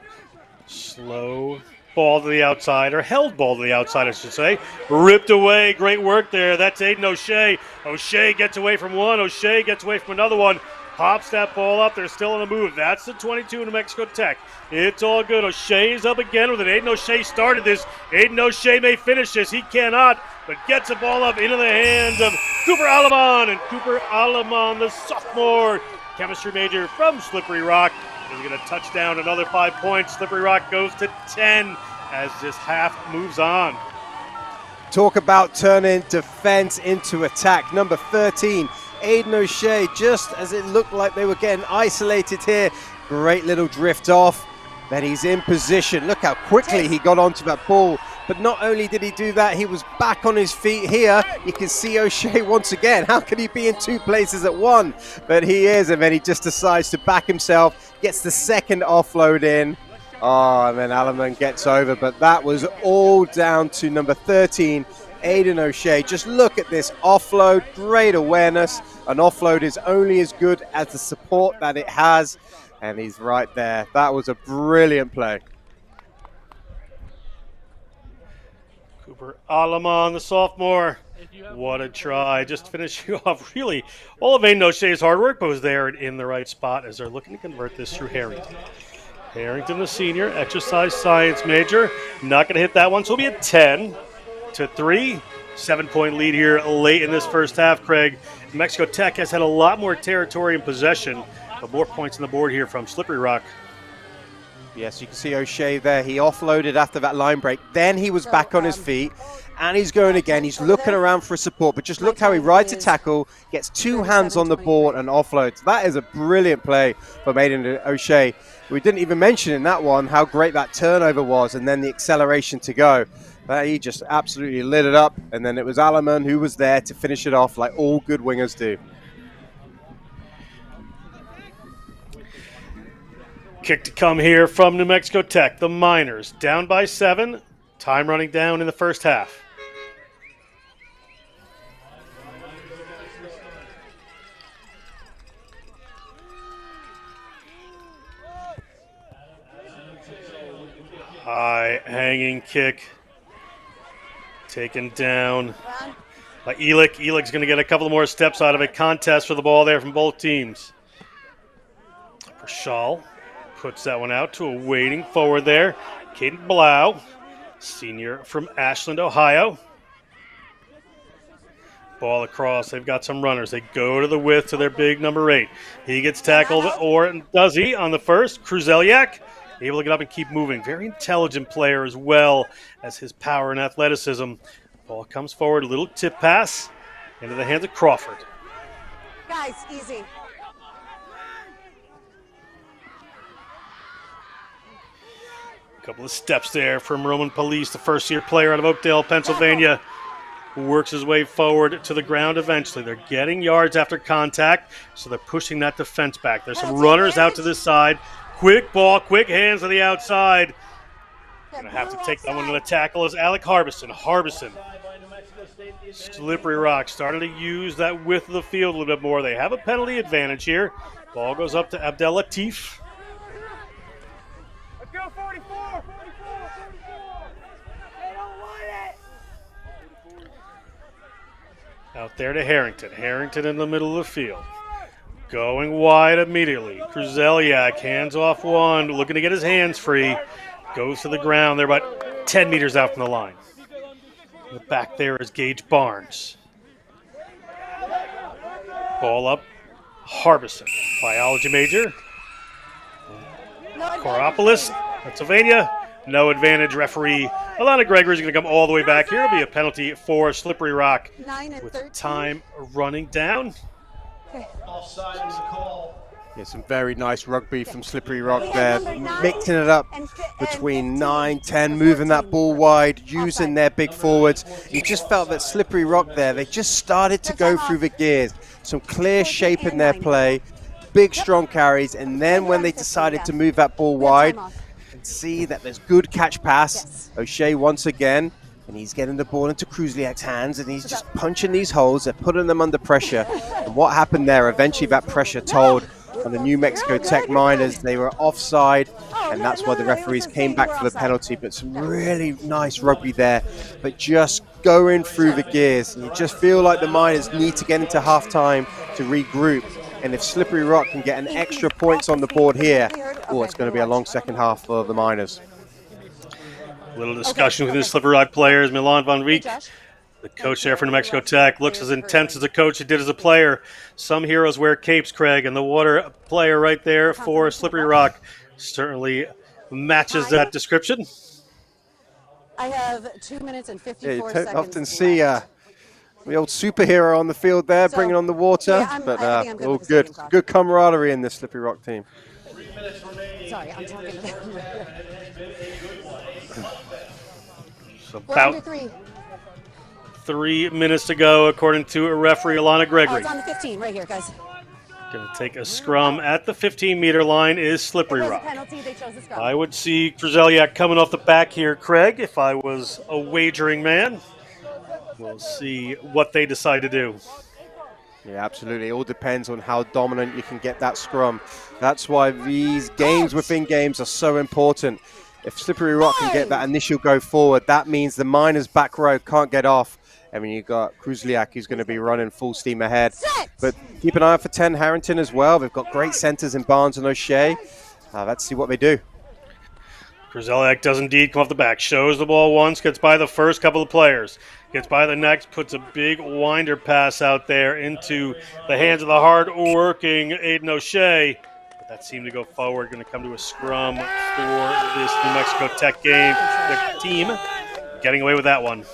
Slow ball to the outside, or held ball to the outside, I should say. Ripped away, great work there. That's Aiden O'Shea. O'Shea gets away from one. O'Shea gets away from another one. Pops that ball up. They're still on the move. That's the 22 New Mexico Tech. It's all good. O'Shea's up again with it. Aiden O'Shea started this. Aiden O'Shea may finish this. He cannot, but gets the ball up into the hands of Cooper Alamon. And Cooper Alamon, the sophomore chemistry major from Slippery Rock, is going to touch down another 5 points. Slippery Rock goes to 10 as this half moves on. Talk about turning defense into attack. Number 13. Aiden O'Shea, just as it looked like they were getting isolated here. Great little drift off. Then he's in position. Look how quickly he got onto that ball. But not only did he do that, he was back on his feet here. You can see O'Shea once again. How can he be in 2 places at one? But he is, and then he just decides to back himself. Gets the second offload in. Oh, and then Alaman gets over. But that was all down to number 13, Aiden O'Shea. Just look at this offload. Great awareness. An offload is only as good as the support that it has. And he's right there. That was a brilliant play. Cooper Alamon, the sophomore. What a try. Just to finish you off, really, all of Aiden O'Shea's hard work was there in the right spot as they're looking to convert this through Harrington. Harrington, the senior, exercise science major. Not going to hit that one, so it'll be a 10-3. 7-point lead here late in this first half, Craig. New Mexico Tech has had a lot more territory and possession, but more points on the board here from Slippery Rock. Yes, you can see O'Shea there. He offloaded after that line break. Then he was back on his feet, and he's going again. He's looking around for support, but just look how he rides a tackle, gets 2 hands on the board, and offloads. That is a brilliant play from Aiden O'Shea. We didn't even mention in that one how great that turnover was, and then the acceleration to go. He just absolutely lit it up, and then it was Alaman who was there to finish it off like all good wingers do. Kick to come here from New Mexico Tech. The Miners down by 7. Time running down in the first half. High hanging kick. Taken down by Elick. Elick's going to get a couple more steps out of it. Contest for the ball there from both teams. Prashal puts that one out to a waiting forward there. Caden Blau, senior from Ashland, Ohio. Ball across. They've got some runners. They go to the width to their big number 8. He gets tackled, or does he, on the first? Kruzeliak able to get up and keep moving. Very intelligent player as well as his power and athleticism. Ball comes forward, a little tip pass into the hands of Crawford. Guys, easy. A couple of steps there from Roman Police, the first-year player out of Oakdale, Pennsylvania, who works his way forward to the ground eventually. They're getting yards after contact, so they're pushing that defense back. There's some runners out to this side. Quick ball, quick hands to the outside. Going to have to take that one to the tackle is Alec Harbison. Harbison, slippery rock, starting to use that width of the field a little bit more. They have a penalty advantage here. Ball goes up to Abdel Latif. Let's go 44! They don't want it! Out there to Harrington. Harrington in the middle of the field. Going wide immediately. Kruzeliak hands off one, looking to get his hands free. Goes to the ground. They're about 10 meters out from the line. In the back there is Gage Barnes. Ball up. Harbison, biology major. Koropoulos, Pennsylvania. No advantage. Referee Alana Gregory is going to come all the way back here. It'll be a penalty for Slippery Rock with time running down. Offside is called. Yeah, some very nice rugby from Slippery Rock there, mixing it up between 9, 10, moving that ball wide, using their big forwards. You just felt that Slippery Rock there, they just started to go through the gears. Some clear shape in their play, big strong carries, and then when they decided to move that ball wide, and see that there's good catch pass. O'Shea once again, and he's getting the ball into Kruzliak's hands, and he's just punching these holes. They're putting them under pressure. And what happened there, eventually that pressure told on the New Mexico Tech Miners. They were offside, and that's why the referees came back for the penalty. But some really nice rugby there, but just going through the gears. And you just feel like the Miners need to get into halftime to regroup. And if Slippery Rock can get an extra points on the board here, oh, it's going to be a long second half for the Miners. A little discussion with the Slippery Rock players. Milan Van Rieck, the coach there for New Mexico Tech, looks as intense as a coach he did as a player. Some heroes wear capes, Craig, and the water player right there for Slippery Rock certainly matches that description. I have 2 minutes and 54 Yeah, you seconds. don't often see the old superhero on the field there, bringing on the water, yeah, but I think I'm good all with the good. second clock. Good camaraderie in this Slippery Rock team. Sorry, I'm talking to them. So We're under about 3. 3 minutes to go, according to referee Alana Oh, Gregory. it's on the 15 right here, guys. Going to take a scrum at the 15-meter line is Slippery If there's a Rock. penalty, they chose the scrum. I would see Kruzeliak coming off the back here, Craig, if I was a wagering man. We'll see what they decide to do. Yeah, absolutely. It all depends on how dominant you can get that scrum. That's why these games within games are so important. If Slippery Rock can get that initial go forward, that means the Miners' back row can't get off. I mean, you've got Kruzliak who's going to be running full steam ahead. But keep an eye out for 10 Harrington as well. They've got great centers in Barnes and O'Shea. Let's see what they do. Kruzeliak does indeed come off the back. Shows the ball once, gets by the first couple of players. Gets by the next, puts a big winder pass out there into the hands of the hard-working Aiden O'Shea. But that seemed to go forward. Going to come to a scrum for this New Mexico Tech team. Getting away with that one.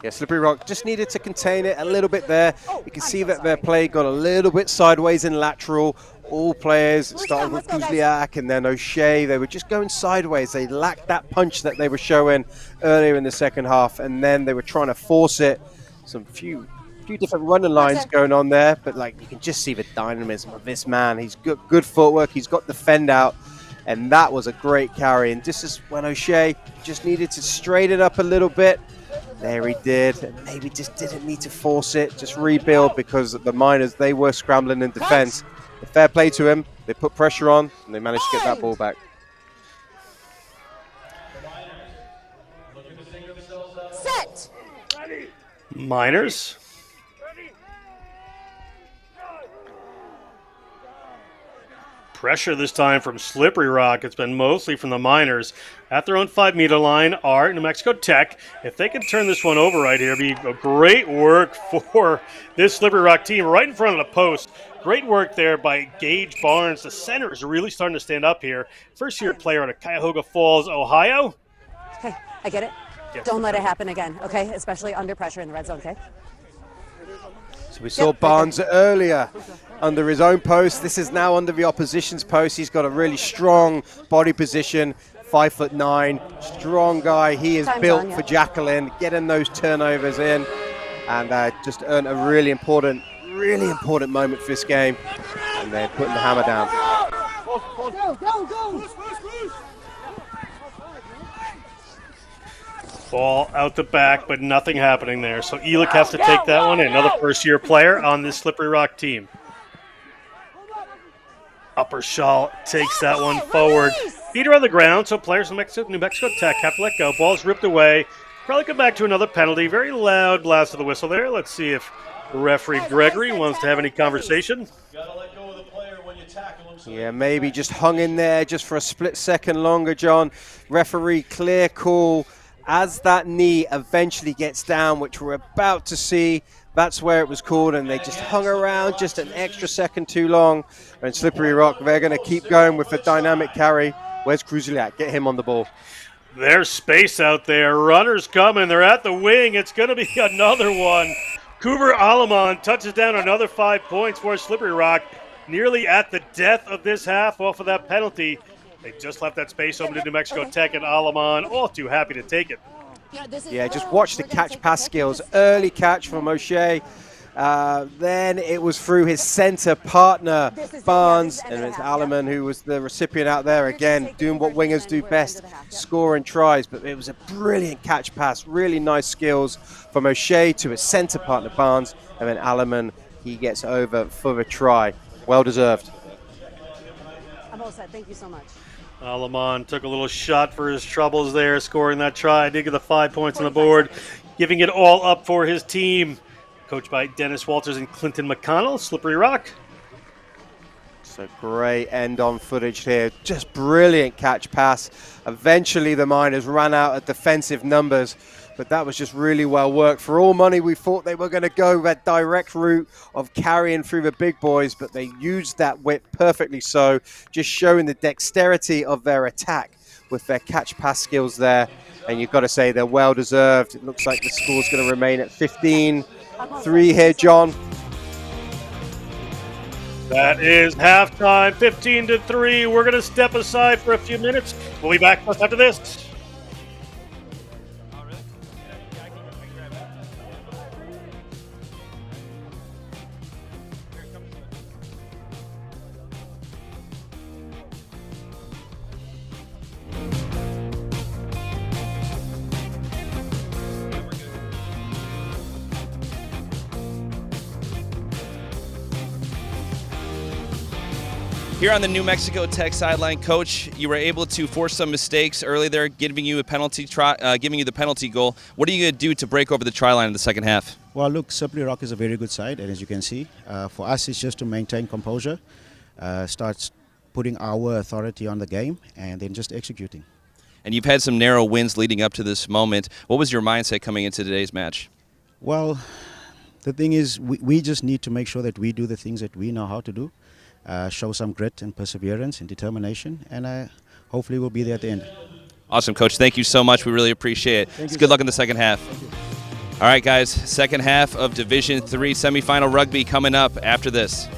Yeah, Slippery Rock just needed to contain it a little bit there. You can see that their play got a little bit sideways and lateral. All players, starting with Kruzliak and then O'Shea, they were just going sideways. They lacked that punch that they were showing earlier in the second half, and then they were trying to force it. Some few different running lines going on there, but like you can just see the dynamism of this man. He's got good footwork. He's got the fend out. And that was a great carry. And this is when O'Shea just needed to straighten up a little bit. There he did. And maybe just didn't need to force it, just rebuild, because the Miners, they were scrambling in defense. Fair play to him. They put pressure on and they managed to get that ball back. Set. Miners. Pressure this time from Slippery Rock. It's been mostly from the Miners. At their own 5-meter line are New Mexico Tech. If they can turn this one over right here, it'd be a great work for this Slippery Rock team right in front of the post. Great work there by Gage Barnes. The center is really starting to stand up here. First-year player out of Cuyahoga Falls, Ohio. Okay, I get it. Don't let it happen again, okay? Especially under pressure in the red zone, okay? So we saw Barnes earlier under his own post. This is now under the opposition's post. He's got a really strong body position, 5'9", strong guy. He is built for Jacqueline, getting those turnovers in, and just earned a really important moment for this game. And they're putting the hammer down. Go. Ball out the back, but nothing happening there. So Elick has to take that one in. Another first-year player on this Slippery Rock team. Uppershaw takes that one forward. Feet are on the ground, so players from New Mexico Tech have to let go. Ball's ripped away. Probably come back to another penalty. Very loud blast of the whistle there. Let's see if referee Gregory wants to have any conversation. Yeah, maybe just hung in there just for a split second longer, John. Referee, clear call. As that knee eventually gets down, which we're about to see, that's where it was called, and they just hung around just an extra second too long. And Slippery Rock, they're going to keep going with the dynamic carry. Where's Kruzliak? Get him on the ball. There's space out there. Runners coming. They're at the wing. It's going to be another one. Cooper Aleman touches down another 5 points for Slippery Rock. Nearly at the death of this half off of that penalty. They just left that space open to New Mexico Tech, and Aleman all too happy to take it. Yeah, just watch the catch-pass skills. Early catch from O'Shea. Then it was through his center partner, Barnes, and it's Aleman who was the recipient out there again, doing what wingers do best, scoring tries. But it was a brilliant catch pass, really nice skills from O'Shea to his center partner, Barnes, and then Aleman, he gets over for the try. Well deserved. I'm all set. Thank you so much. Aleman took a little shot for his troubles there, scoring that try. Did get the 5 points on the board, giving it all up for his team. Coached by Dennis Walters and Clinton McConnell, Slippery Rock. So great end-on footage here. Just brilliant catch pass. Eventually the Miners ran out of defensive numbers, but that was just really well worked. For all money, we thought they were going to go that direct route of carrying through the big boys, but they used that whip perfectly so, just showing the dexterity of their attack with their catch pass skills there. And you've got to say they're well deserved. It looks like the score's going to remain at 15-3 here, John. That is halftime, 15-3. We're going to step aside for a few minutes. We'll be back after this. Here on the New Mexico Tech sideline, Coach, you were able to force some mistakes early there, giving you a penalty giving you the penalty goal. What are you going to do to break over the try line in the second half? Well, look, Slippery Rock is a very good side, and as you can see, for us it's just to maintain composure, start putting our authority on the game, and then just executing. And you've had some narrow wins leading up to this moment. What was your mindset coming into today's match? Well, the thing is, we just need to make sure that we do the things that we know how to do. Show some grit and perseverance and determination, and hopefully we'll be there at the end. Awesome, Coach. Thank you so much. We really appreciate it. Good luck in the second half. All right, guys. Second half of Division III semifinal rugby coming up after this.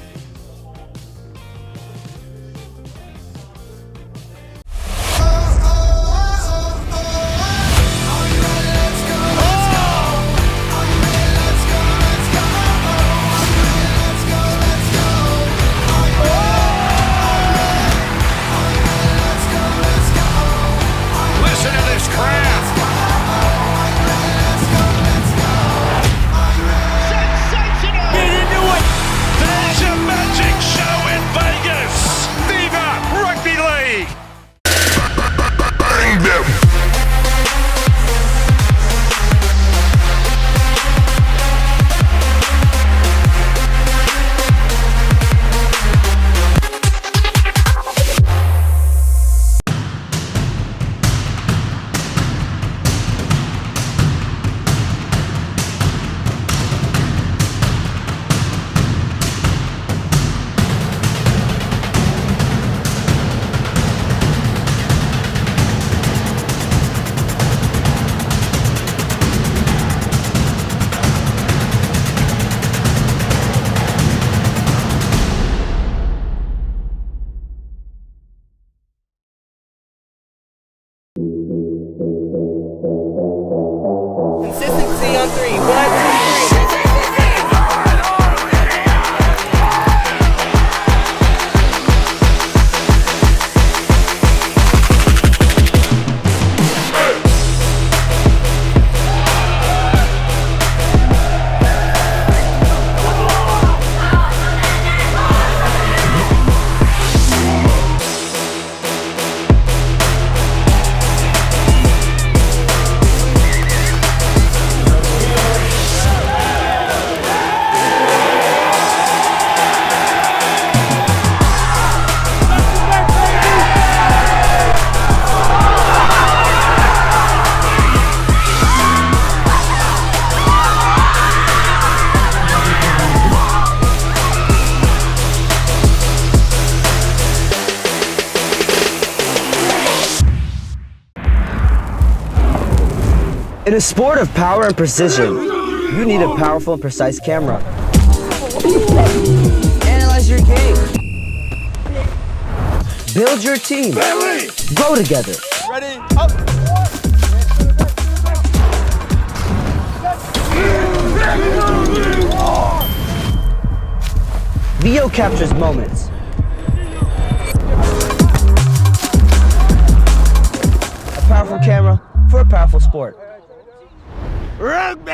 three. 1, 2, 3. In a sport of power and precision, you need a powerful and precise camera. Analyze your game. Build your team. Grow together. Ready? Up. Video captures moments. A powerful camera for a powerful sport. Rugby!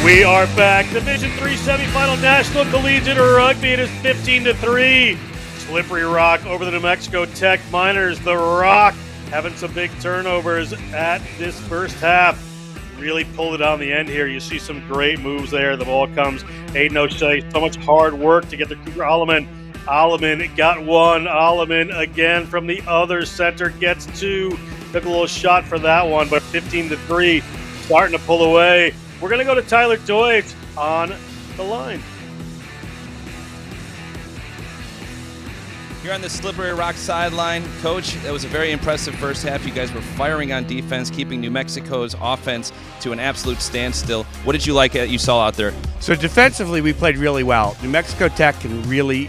We are back. Division 3 semifinal National Collegiate Rugby. It is 15-3. Slippery Rock over the New Mexico Tech Miners. The Rock having some big turnovers at this first half. Really pulled it on the end here. You see some great moves there. The ball comes. Aiden O'Shea, so much hard work to get to Cooper Alleman. Alleman got one. Alleman again from the other center gets two. Took a little shot for that one, but 15-3, starting to pull away. We're going to go to Tyler Deutsch on the line. Here on the Slippery Rock sideline, Coach, that was a very impressive first half. You guys were firing on defense, keeping New Mexico's offense to an absolute standstill. What did you like that you saw out there? So defensively, we played really well. New Mexico Tech can really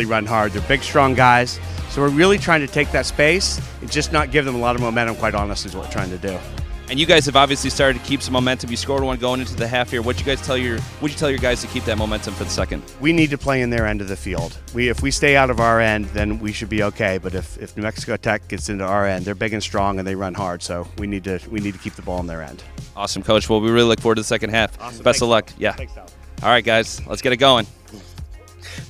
run hard. They're big, strong guys. So we're really trying to take that space and just not give them a lot of momentum, quite honestly, is what we're trying to do. And you guys have obviously started to keep some momentum. You scored one going into the half here. What'd you tell your guys to keep that momentum for the second? We need to play in their end of the field. If we stay out of our end, then we should be okay. But if New Mexico Tech gets into our end, they're big and strong and they run hard. So we need to keep the ball in their end. Awesome, Coach. Well, we really look forward to the second half. Awesome. Best of luck. Yeah. Thanks, Tyler. All right, guys. Let's get it going.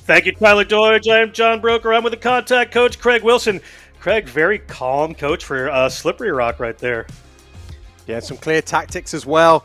Thank you, Tyler Deutsch. I am John Broker. I'm with the contact coach, Craig Wilson. Craig, very calm coach for Slippery Rock right there. Yeah, some clear tactics as well.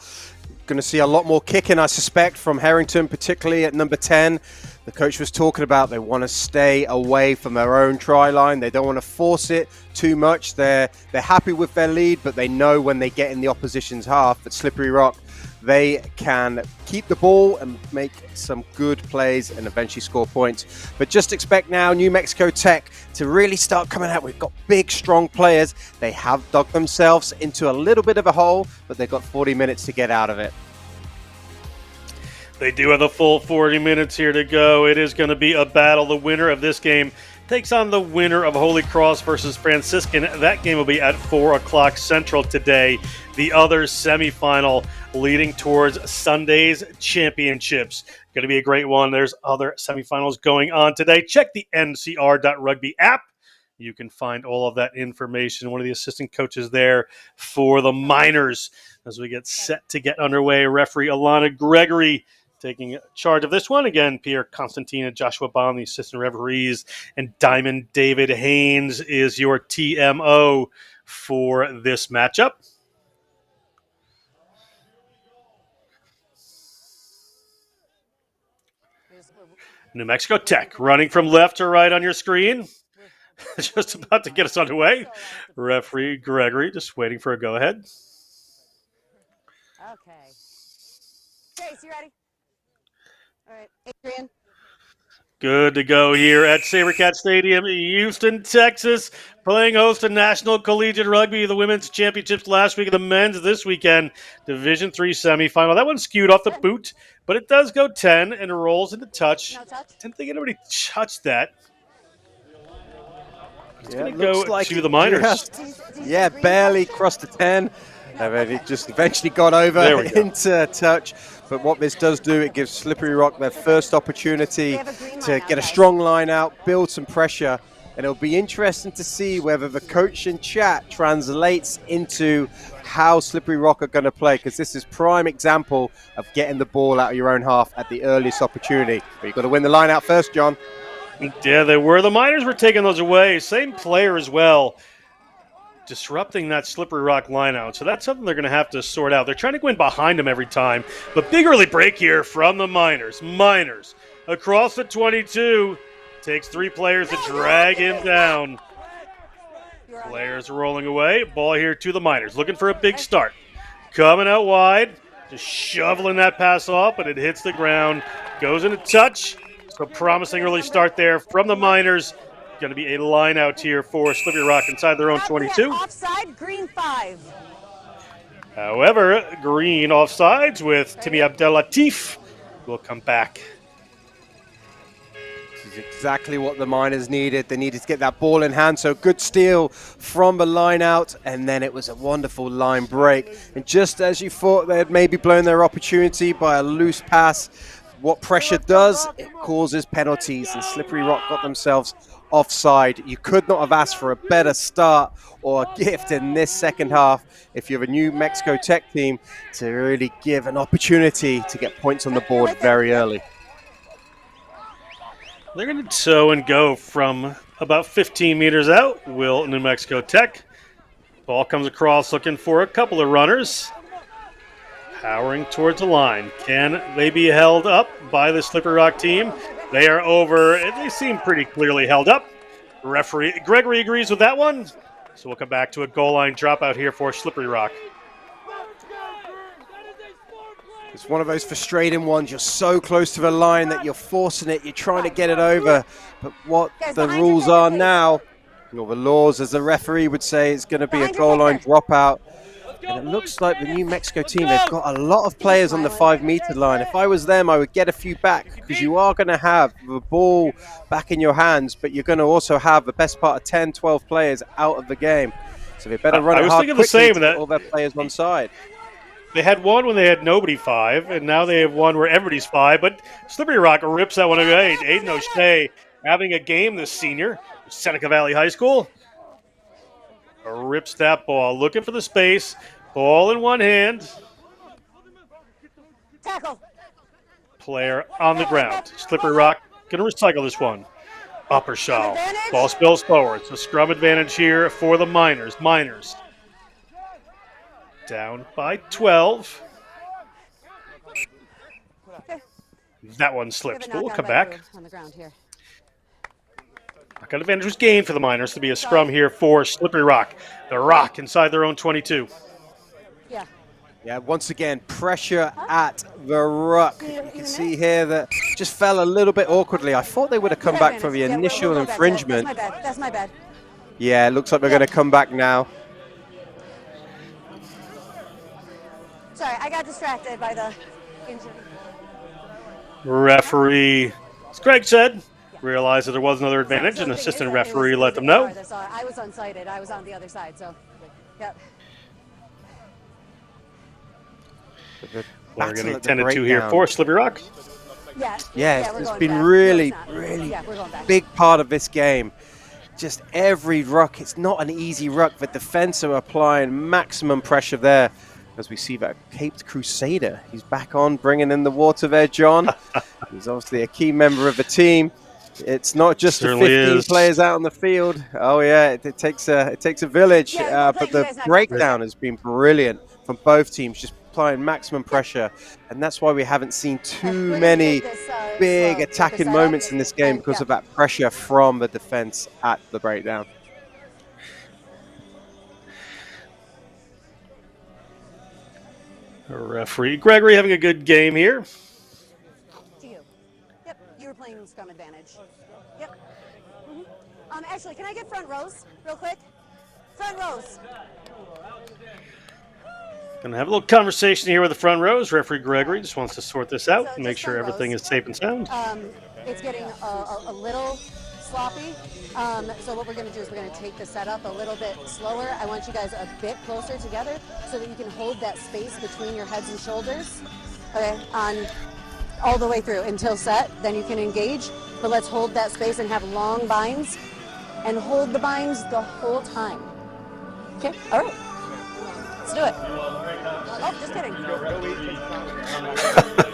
Going to see a lot more kicking, I suspect, from Harrington, particularly at number 10. The coach was talking about they want to stay away from their own try line. They don't want to force it too much. They're happy with their lead, but they know when they get in the opposition's half at Slippery Rock, they can keep the ball and make some good plays and eventually score points. But just expect now New Mexico Tech to really start coming out. We've got big, strong players. They have dug themselves into a little bit of a hole, but they've got 40 minutes to get out of it. They do have the full 40 minutes here to go. It is going to be a battle. The winner of this game takes on the winner of Holy Cross versus Franciscan. That game will be at 4 o'clock Central today. The other semifinal leading towards Sunday's championships. Going to be a great one. There's other semifinals going on today. Check the ncr.rugby app. You can find all of that information. One of the assistant coaches there for the Miners as we get set to get underway. Referee Alana Gregory taking charge of this one. Again, Pierre Constantine, Joshua Bond, the assistant referees, and Diamond David Haynes is your TMO for this matchup. New Mexico Tech running from left to right on your screen. Just about to get us underway. Referee Gregory just waiting for a go-ahead. Okay. Chase, you ready? All right. Adrian. Good to go here at SaberCat Stadium, Houston, Texas, playing host to National Collegiate Rugby, the women's championships last week, the men's this weekend, Division III semifinal. That one skewed off the boot, but it does go 10 and rolls into touch. No touch. Didn't think anybody touched that. It's Yeah, going it to looks go like to it the Miners. just, yeah, barely crossed the 10. And then it just eventually got over There we go. into touch. But what this does do, it gives Slippery Rock their first opportunity to get a strong line out, build some pressure. And it'll be interesting to see whether the coach in chat translates into how Slippery Rock are going to play, because this is prime example of getting the ball out of your own half at the earliest opportunity. But you've got to win the line out first, John. Yeah, they were. The Miners were taking those away. Same player as well, disrupting that Slippery Rock lineout. So that's something they're going to have to sort out. They're trying to go in behind them every time. But big early break here from the Miners. Miners across the 22. Takes 3 players to drag him down. Players rolling away. Ball here to the Miners. Looking for a big start. Coming out wide. Just shoveling that pass off, but it hits the ground. Goes into touch. So promising early start there from the Miners. Going to be a line out here for Slippery Rock inside their own 22. Offside, green 5. However, green offsides with Timmy Abdelatif will come back. This is exactly what the Miners needed. They needed to get that ball in hand. So good steal from the line out, and then it was a wonderful line break. And just as you thought they had maybe blown their opportunity by a loose pass, what pressure does, it causes penalties, and Slippery Rock got themselves offside. You could not have asked for a better start or a gift in this second half if you're a New Mexico Tech team to really give an opportunity to get points on the board very early. They're going to tow and go from about 15 meters out. Will New Mexico Tech. Ball comes across looking for a couple of runners. Powering towards the line. Can they be held up by the Slippery Rock team? They are over. They seem pretty clearly held up. Referee Gregory agrees with that one. So we'll come back to a goal line dropout here for Slippery Rock. It's one of those frustrating ones. You're so close to the line that you're forcing it. You're trying to get it over. But what the rules are now, or the laws, as the referee would say, it's going to be a goal line dropout. And it looks like the New Mexico team, they've got a lot of players on the 5-meter line. If I was them, I would get a few back, because you are going to have the ball back in your hands, but you're going to also have the best part of 10, 12 players out of the game. So they better run it hard quickly to get all their players on side. They had one when they had nobody 5, and now they have one where everybody's 5. But Slippery Rock rips that one away. Aiden O'Shea having a game this senior, Seneca Valley High School. Rips that ball, looking for the space. Ball in one hand. Tackle. Player on the ground. Slippery Rock going to recycle this one. Upper shawl. Ball spills forward. So scrum advantage here for the Miners. Miners down by 12. That one slips, but we'll come back. On the ground here. Knockout advantage was gained for the Miners to be a scrum here for Slippery Rock. The Rock inside their own 22. Yeah, once again, pressure at the ruck. You can see here that just fell a little bit awkwardly. I thought they would have come back for the initial infringement. That's my bad. Yeah, it looks like they're going to come back now. Sorry, I got distracted by the injury. Referee, as Greg said, realized that there was another advantage, and assistant referee let them know. I was unsighted. I was on the other side, so, yep. We're getting 10-2 here for Slippery Rock. Yeah, it's been really big part of this game. Just every ruck, it's not an easy ruck. The defense are applying maximum pressure there. As we see that Caped Crusader, he's back on, bringing in the water there, John. He's obviously a key member of the team. It's not just the 15 players out on the field. Oh yeah, it takes a village. But the breakdown has been brilliant from both teams, just applying maximum pressure, and that's why we haven't seen too many big attacking moments in this game, because of that pressure from the defense at the breakdown. Referee Gregory having a good game here. Yep, you were playing scrum advantage. Yep. Actually, can I get front rows real quick? Front rows. Gonna have a little conversation here with the front rows. Referee Gregory just wants to sort this out So and make just sure front everything rows. is safe and sound. It's getting a little sloppy. So what we're going to do is we're going to take the setup a little bit slower. I want you guys a bit closer together so that you can hold that space between your heads and shoulders. Okay, on all the way through until set. Then you can engage. But let's hold that space and have long binds and hold the binds the whole time. Okay, all right. Let's do it. Oh, just kidding.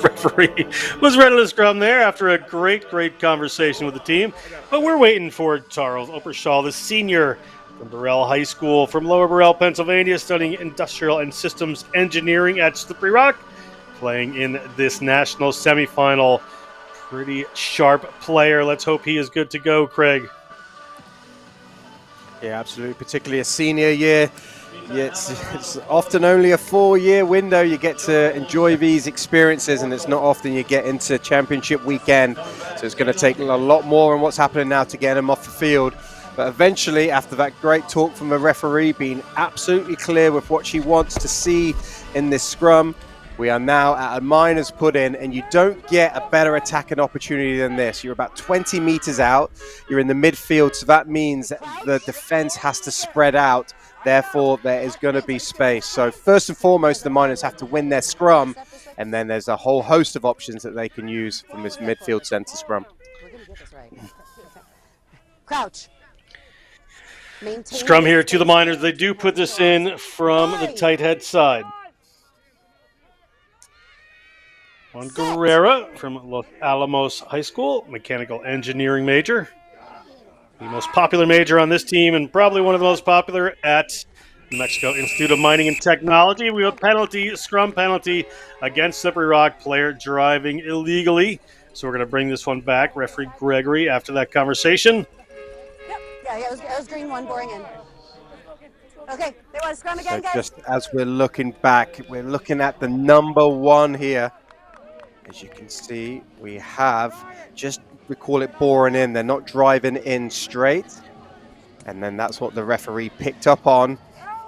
Referee was ready to scrum there after a great conversation with the team. But we're waiting for Charles Opershaw, the senior from Burrell High School from Lower Burrell, Pennsylvania, studying industrial and systems engineering at Slippery Rock, playing in this national semifinal. Pretty sharp player. Let's hope he is good to go, Craig. Yeah, absolutely. Particularly a senior year. Yeah, it's often only a 4-year window. You get to enjoy these experiences, and it's not often you get into championship weekend. So it's going to take a lot more on what's happening now to get him off the field. But eventually, after that great talk from the referee, being absolutely clear with what she wants to see in this scrum, we are now at a minors put in, and you don't get a better attacking opportunity than this. You're about 20 meters out. You're in the midfield, so that means that the defense has to spread out. Therefore, there is going to be space. So first and foremost, the minors have to win their scrum, and then there's a whole host of options that they can use from this midfield center scrum. We're going to get this right. Crouch. Maintain Scrum here to the minors. They do put this in from the tight head side. Juan Guerrera from Los Alamos High School, mechanical engineering major. The most popular major on this team and probably one of the most popular at New Mexico Institute of Mining and Technology. We have penalty, scrum penalty against Slippery Rock, player driving illegally. So we're going to bring this one back. Referee Gregory after that conversation. Yep. Yeah, it was green one, boring in. Okay, they want to scrum again, guys? Just as we're looking back, we're looking at the number one here. As you can see, we have we call it boring in. They're not driving in straight. And then that's what the referee picked up on.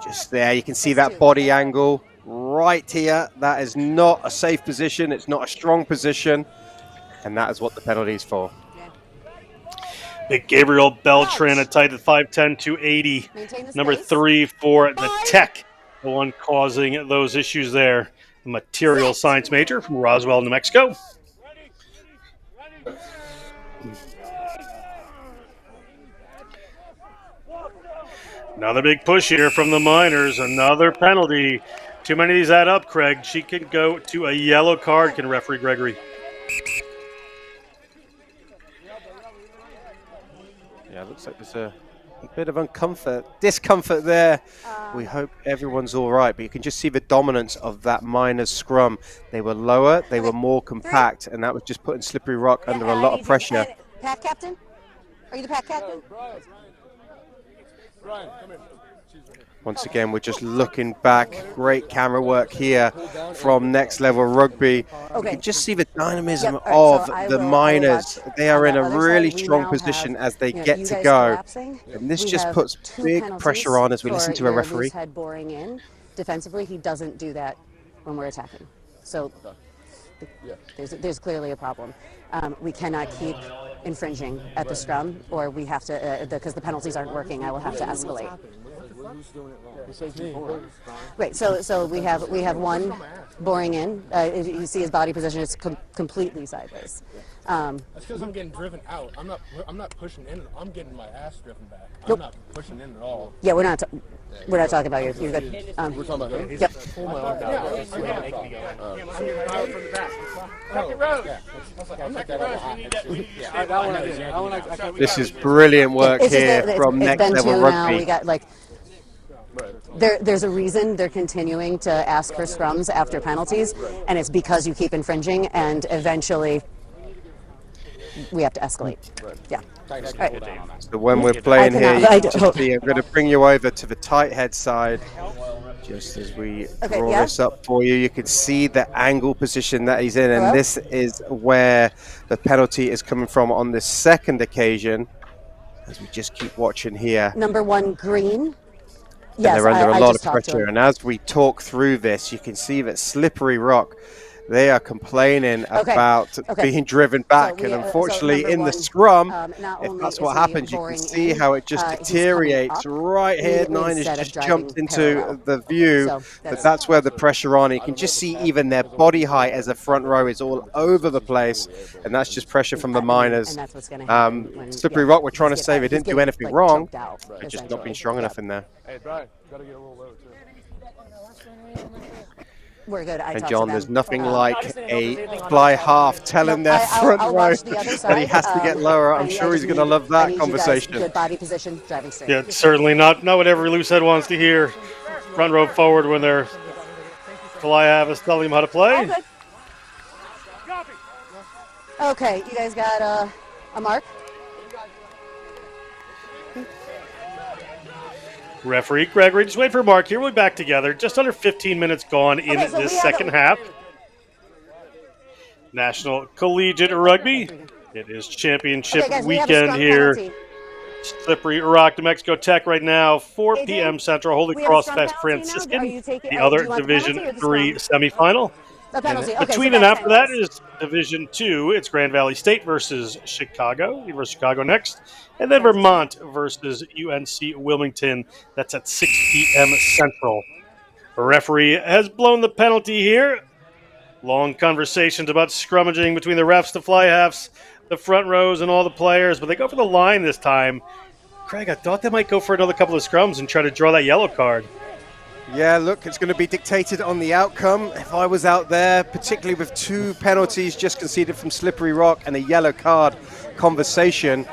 Just there, you can see that body angle right here. That is not a safe position. It's not a strong position. And that is what the penalty is for. Big Gabriel Beltran, a tight at 5'10", 280. Number 3 for the Tech, the one causing those issues there. A material science major from Roswell, New Mexico. Another big push here from the minors. Another penalty. Too many of these add up, Craig. She can go to a yellow card, can referee Gregory. Yeah, looks like there's a bit of discomfort there. We hope everyone's all right, but you can just see the dominance of that minors scrum. They were lower, they were more compact, and that was just putting Slippery Rock under a lot of pressure. Pack captain? Are you the pack captain? Once again, we're just looking back. Great camera work here from Next Level Rugby. You can just see the dynamism of the minors. They are in a really strong position as they get to go. And this just puts big pressure on as we listen to a referee. Head boring in. Defensively, he doesn't do that when we're attacking. So there's clearly a problem. We cannot keep infringing at the scrum, or we have to, because the penalties aren't working, I will have to escalate. Right, so we have one boring in. You see his body position is completely sideways. That's because I'm getting driven out. I'm not pushing in. I'm getting my ass driven back. I'm not pushing in at all. Yeah, we're not talking about you. You're good. We're talking about him. Yep. Pull my arm down. This is brilliant work here from Next Level Rugby. We got there's a reason they're continuing to ask for scrums after penalties, and it's because you keep infringing, and eventually we have to escalate. Yeah. So when we're playing here, you can just see, I'm going to bring you over to the tight head side. Just as we Okay, draw yeah. this up for you, you can see the angle position that he's in, and Hello? this is where the penalty is coming from on the second occasion, as we just keep watching here. Number 1 green. And Yes, they're under a I lot just of talked to pressure. him. And as we talk through this, you can see that Slippery Rock, they are complaining about being driven back. And unfortunately, in the scrum, if that's what happens, you can see how it just deteriorates right here. Nine has just jumped into the view, but that's where the pressure on. You can just see even their body height as the front row is all over the place, and that's just pressure from the Miners. Slippery Rock, we're trying to say they didn't do anything wrong, they're just not being strong enough in there. Hey, Brian, gotta get a little lower too. We're good. I And talked John, to there's them. nothing like a fly half telling their front I'll row watch the other that he side. has to get lower. I'm I sure he's just going to need- love I that need conversation. You guys, good body position, driving straight. Yeah, certainly not what every loose head wants to hear. Front row forward when they're fly half is telling them how to play. Okay, you guys got a mark? Referee Gregory, just wait for Mark here. We'll be back together. Just under 15 minutes gone in this second half. National Collegiate Rugby. It is championship weekend here. Slippery Rock, New Mexico Tech right now, 4 p.m. Central, Holy Cross Fest Franciscan, the other Division III semifinal. And between and after that is Division II. It's Grand Valley State versus Chicago. University of Chicago next. And then Vermont versus UNC Wilmington. That's at 6 p.m. Central. The referee has blown the penalty here. Long conversations about scrummaging between the refs, the fly halves, the front rows, and all the players. But they go for the line this time. Craig, I thought they might go for another couple of scrums and try to draw that yellow card. Yeah, look, it's going to be dictated on the outcome. If I was out there, particularly with 2 penalties just conceded from Slippery Rock and a yellow card conversation,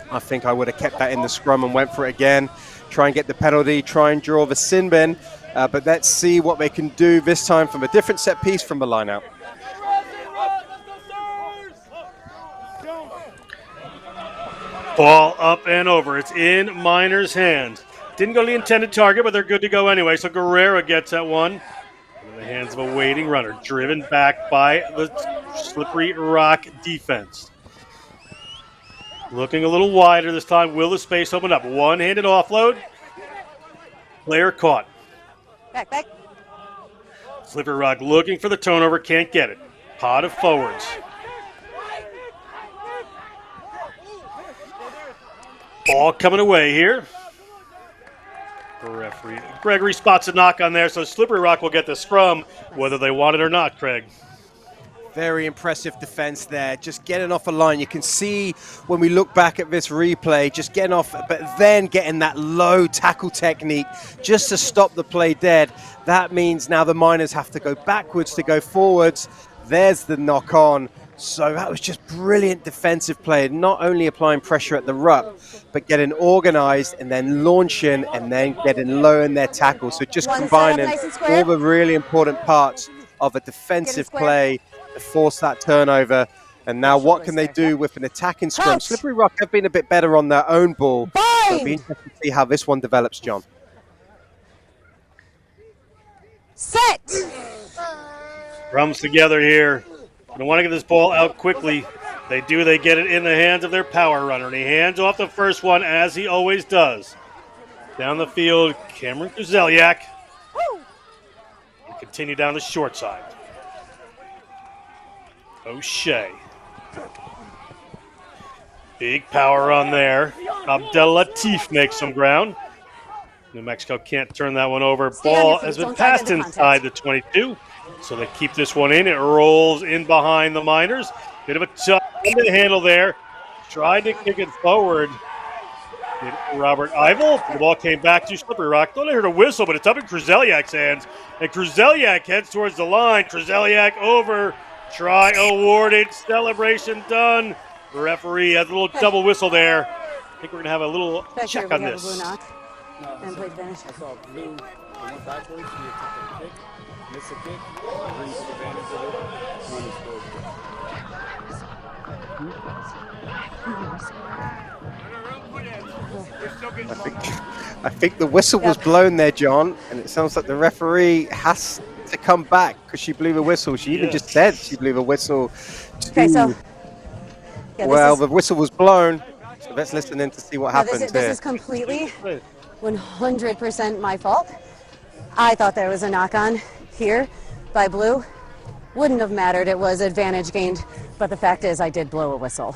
I think I would have kept that in the scrum and went for it again. Try and get the penalty, try and draw the sin bin. But let's see what they can do this time from a different set piece from the line out. Ball up and over. It's in Miner's hands. Didn't go to the intended target, but they're good to go anyway. So Guerrera gets that one. In the hands of a waiting runner. Driven back by the Slippery Rock defense. Looking a little wider this time. Will the space open up? One-handed offload. Player caught. Back. Slippery Rock looking for the turnover. Can't get it. Pot of forwards. Ball coming away here. The referee. Gregory spots a knock on there, so Slippery Rock will get the scrum, whether they want it or not, Craig. Very impressive defense there, just getting off a line. You can see when we look back at this replay, just getting off, but then getting that low tackle technique just to stop the play dead. That means now the Miners have to go backwards to go forwards. There's the knock on. So that was just brilliant defensive play, not only applying pressure at the ruck, but getting organized and then launching and then getting low in their tackle. So just combining all the really important parts of a defensive play to force that turnover. And now what can they do with an attacking scrum? Slippery Rock have been a bit better on their own ball. So it'll be interesting to see how this one develops, John. Set! Drums together here. They want to get this ball out quickly. They do. They get it in the hands of their power runner. And he hands off the first one, as he always does. Down the field, Cameron Kruzeliak. Continue down the short side. O'Shea. Big power run there. Abdelatif makes some ground. New Mexico can't turn that one over. Ball has been passed inside the 22. So they keep this one in. It rolls in behind the Miners. Bit of a tough to handle there. Tried to kick it forward. Robert Ivel. The ball came back to Slippery Rock. Thought I heard a whistle, but it's up in Kruzeliak's hands. And Kruzeliak heads towards the line. Kruzeliak over. Try awarded. Celebration done. The referee has a little double whistle there. I think we're going to have a little check on this. And play finish. I saw blue. I went backwards. He attempted a kick. Missed a kick. Green took advantage of it. Blue scored. I think the whistle was blown there, John, and it sounds like the referee has to come back because she blew the whistle. She even just said she blew the whistle. Okay, so Well, the whistle was blown, so let's listen in to see what happens this here. is completely 100% my fault. I thought there was a knock on here by blue. Wouldn't have mattered. It was advantage gained, but the fact is I did blow a whistle.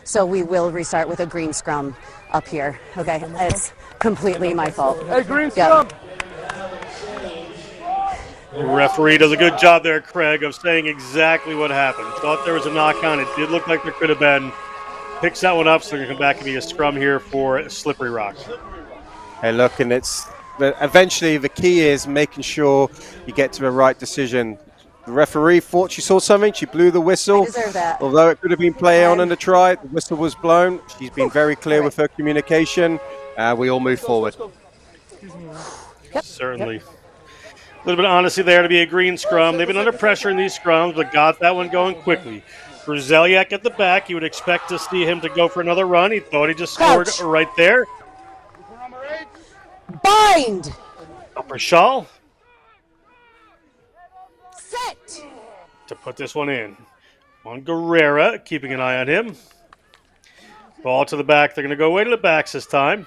So we will restart with a green scrum up here. Okay, it's completely my fault. Hey, green scrum. Referee does a good job there, Craig, of saying exactly what happened. Thought there was a knock on. It did look like there could have been. Picks that one up, so they're going to come back and be a scrum here for Slippery Rock. Hey, look, and eventually the key is making sure you get to the right decision. The referee thought she saw something. She blew the whistle. I deserve that. Although it could have been play on in the try, the whistle was blown. She's been very clear with her communication. We all move forward. Certainly. A little bit of honesty there to be a green scrum. They've been under pressure in these scrums, but got that one going quickly. Bruzeliak at the back. You would expect to see him to go for another run. He thought he just scored right there. Bind! Upper Shaw. Set! To put this one in. On Guerrera, keeping an eye on him. Ball to the back. They're going to go away to the backs this time.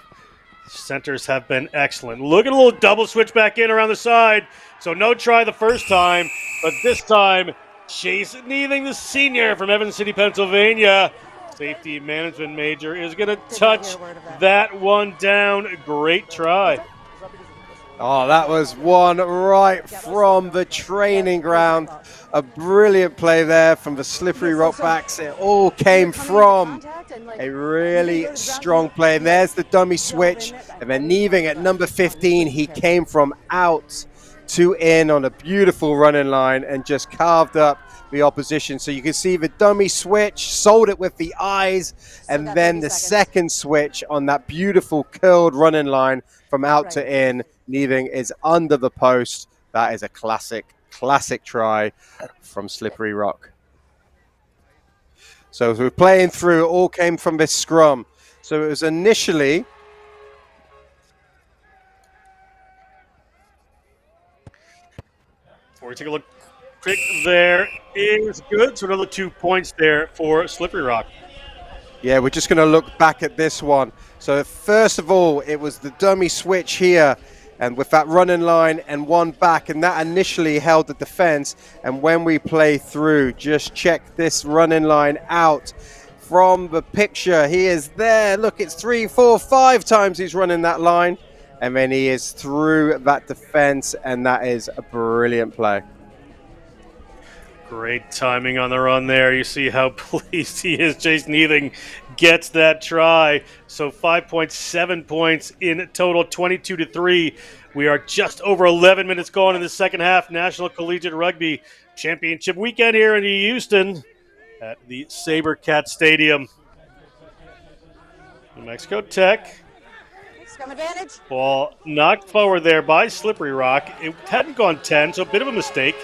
Centers have been excellent. Look at a little double switch back in around the side. So no try the first time, but this time Chase Neething, the senior from Evans City, Pennsylvania, safety management major, is going to touch that one down. Great try. Oh, that was one right from the training ground. A brilliant play there from the Slippery Rock backs. It all came from a really strong play. And there's the dummy switch. And then Neething at number 15, he came from out to in on a beautiful running line and just carved up the opposition. So you can see the dummy switch, sold it with the eyes, and then the second switch on that beautiful curled running line from out to in. Neething is under the post. That is a classic try from Slippery Rock. So as we're playing through, it all came from this scrum. So it was initially Before we take a look quick, there is good. So another 2 points there for Slippery Rock. Yeah, we're just going to look back at this one. So first of all, it was the dummy switch here, and with that running line and one back, and that initially held the defense. And when we play through, just check this running line out from the picture. He is there. Look, it's 3, 4, 5 times he's running that line, and then he is through that defense, and that is a brilliant play. Great timing on the run there. You see how pleased he is. Chase Neething gets that try. So 5.7 points in total, 22-3. We are just over 11 minutes gone in the second half. National Collegiate Rugby Championship weekend here in Houston at the SaberCat Stadium. New Mexico Tech. Scrum advantage. Ball knocked forward there by Slippery Rock. It hadn't gone 10, so a bit of a mistake.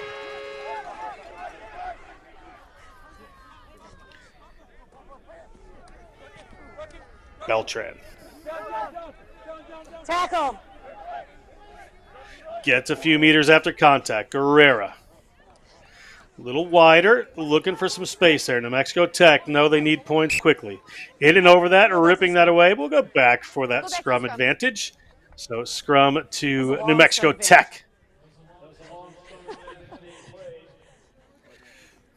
Beltran. Tackle. Gets a few meters after contact. Guerrera. A little wider, looking for some space there. New Mexico Tech, no, they need points quickly. In and over that, ripping that away. We'll go back for that scrum advantage. So scrum to New Mexico Tech.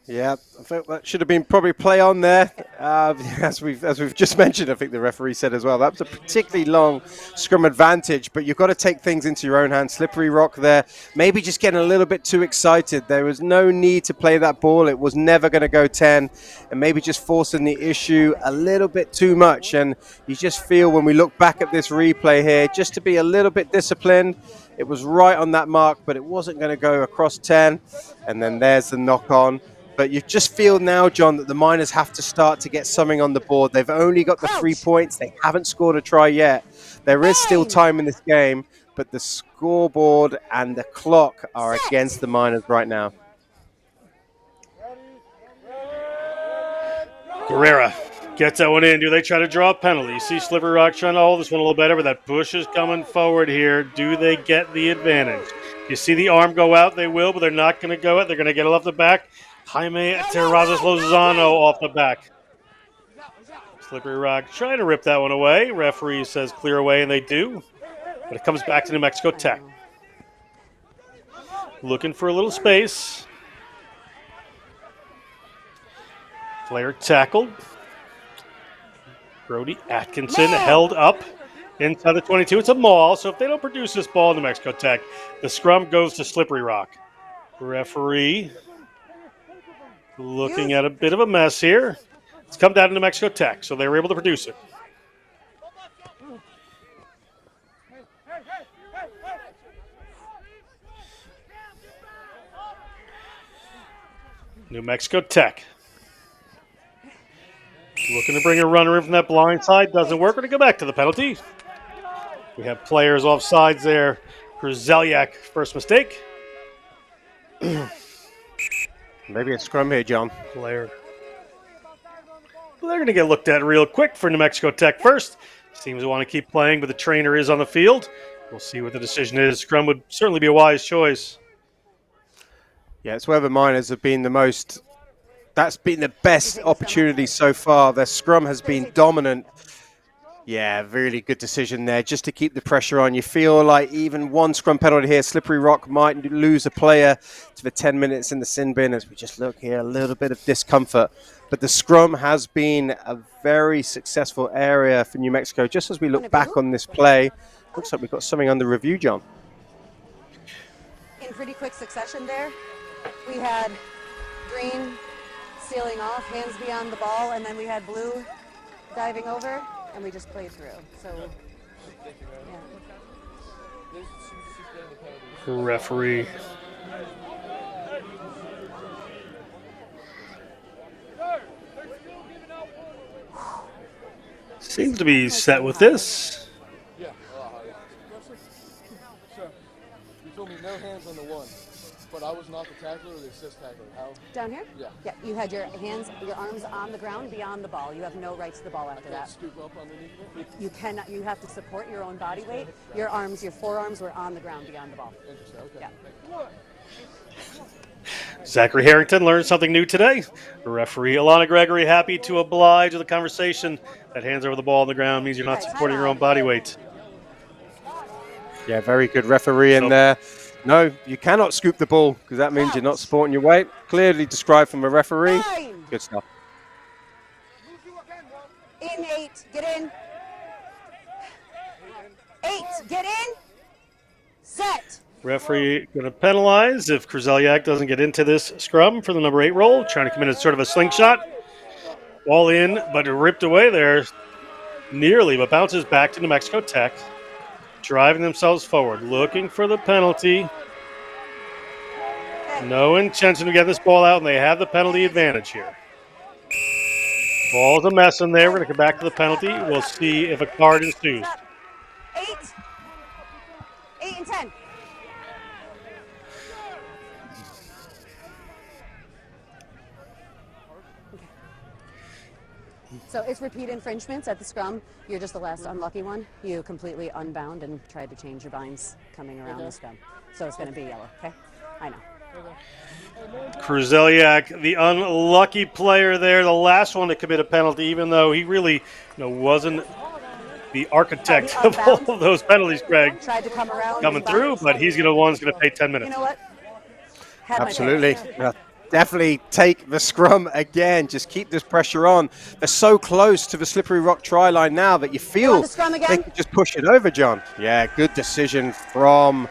Yeah, I think that should have been probably play on there. As we've just mentioned, I think the referee said as well, that was a particularly long scrum advantage, but you've got to take things into your own hands. Slippery Rock there, maybe just getting a little bit too excited. There was no need to play that ball. It was never going to go 10, and maybe just forcing the issue a little bit too much. And you just feel when we look back at this replay here, just to be a little bit disciplined. It was right on that mark, but it wasn't going to go across 10. And then there's the knock on. But you just feel now, John, that the Miners have to start to get something on the board. They've only got the 3 points. They haven't scored a try yet. There is still time in this game, but the scoreboard and the clock are against the Miners right now. Guerrera gets that one in. Do they try to draw a penalty? You see Slippery Rock trying to hold this one a little better, but that push is coming forward here. Do they get the advantage? You see the arm go out. They will, but they're not going to go it. They're going to get it off the back. Jaime Terrazas Lozano off the back. Slippery Rock trying to rip that one away. Referee says clear away, and they do. But it comes back to New Mexico Tech. Looking for a little space. Player tackled. Brody Atkinson held up inside the 22. It's a maul, so if they don't produce this ball in New Mexico Tech, the scrum goes to Slippery Rock. Referee looking at a bit of a mess here. It's come down to New Mexico Tech, so they were able to produce it. New Mexico Tech looking to bring a runner in from that blind side. Doesn't work. We're going to go back to the penalty. We have players off sides there. Kruzeliak, first mistake. Maybe a scrum here, John. Player. Well, they're going to get looked at real quick for New Mexico Tech first. Seems to want to keep playing, but the trainer is on the field. We'll see what the decision is. Scrum would certainly be a wise choice. Yeah, it's where the Miners have been the most. That's been the best opportunity so far. Their scrum has been dominant. Yeah, really good decision there, just to keep the pressure on. You feel like even one scrum penalty here, Slippery Rock might lose a player to the 10 minutes in the sin bin. As we just look here, a little bit of discomfort. But the scrum has been a very successful area for New Mexico. Just as we look back on this play, looks like we've got something under review, John. In pretty quick succession there, we had green sealing off, hands beyond the ball, and then we had blue diving over, and we just played through. So, yeah. Referee. Seems to be set with this. Yeah. Sir, you told me no hands on the one, but I was not the tackler or the assist tackler. How? Down here? Yeah. Yeah, you had your hands, your arms on the ground beyond the ball. You have no right to the ball after that. Scoop up underneath it? You cannot, you have to support your own body weight. Your arms, your forearms were on the ground beyond the ball. Interesting, okay. Yeah. Zachary Harrington learned something new today. Referee Alana Gregory happy to oblige with the conversation. That hands over the ball on the ground means you're not supporting your own body weight. Yeah, very good referee in there. No, you cannot scoop the ball because that means you're not supporting your weight. Clearly described from a referee. Good stuff. In 8, get in. 8, get in. Set. Referee going to penalize if Kruzeliak doesn't get into this scrum for the number 8 roll. Trying to come in as sort of a slingshot. Ball in, but ripped away there nearly, but bounces back to New Mexico Tech. Driving themselves forward, looking for the penalty. No intention to get this ball out, and they have the penalty advantage here. Ball's a mess in there. We're going to come back to the penalty. We'll see if a card ensues. 8 and 10. So it's repeat infringements at the scrum. You're just the last unlucky one. You completely unbound and tried to change your binds coming around the scrum. So it's going to be yellow, okay? I know. Kruzeliak, the unlucky player there, the last one to commit a penalty, even though he really wasn't the architect of all of those penalties, Greg, tried to come around coming through, but he's going to one who's going to pay 10 minutes. You know what? Absolutely. Definitely take the scrum again. Just keep this pressure on. They're so close to the Slippery Rock try line now that you feel they can just push it over, John. Yeah, good decision from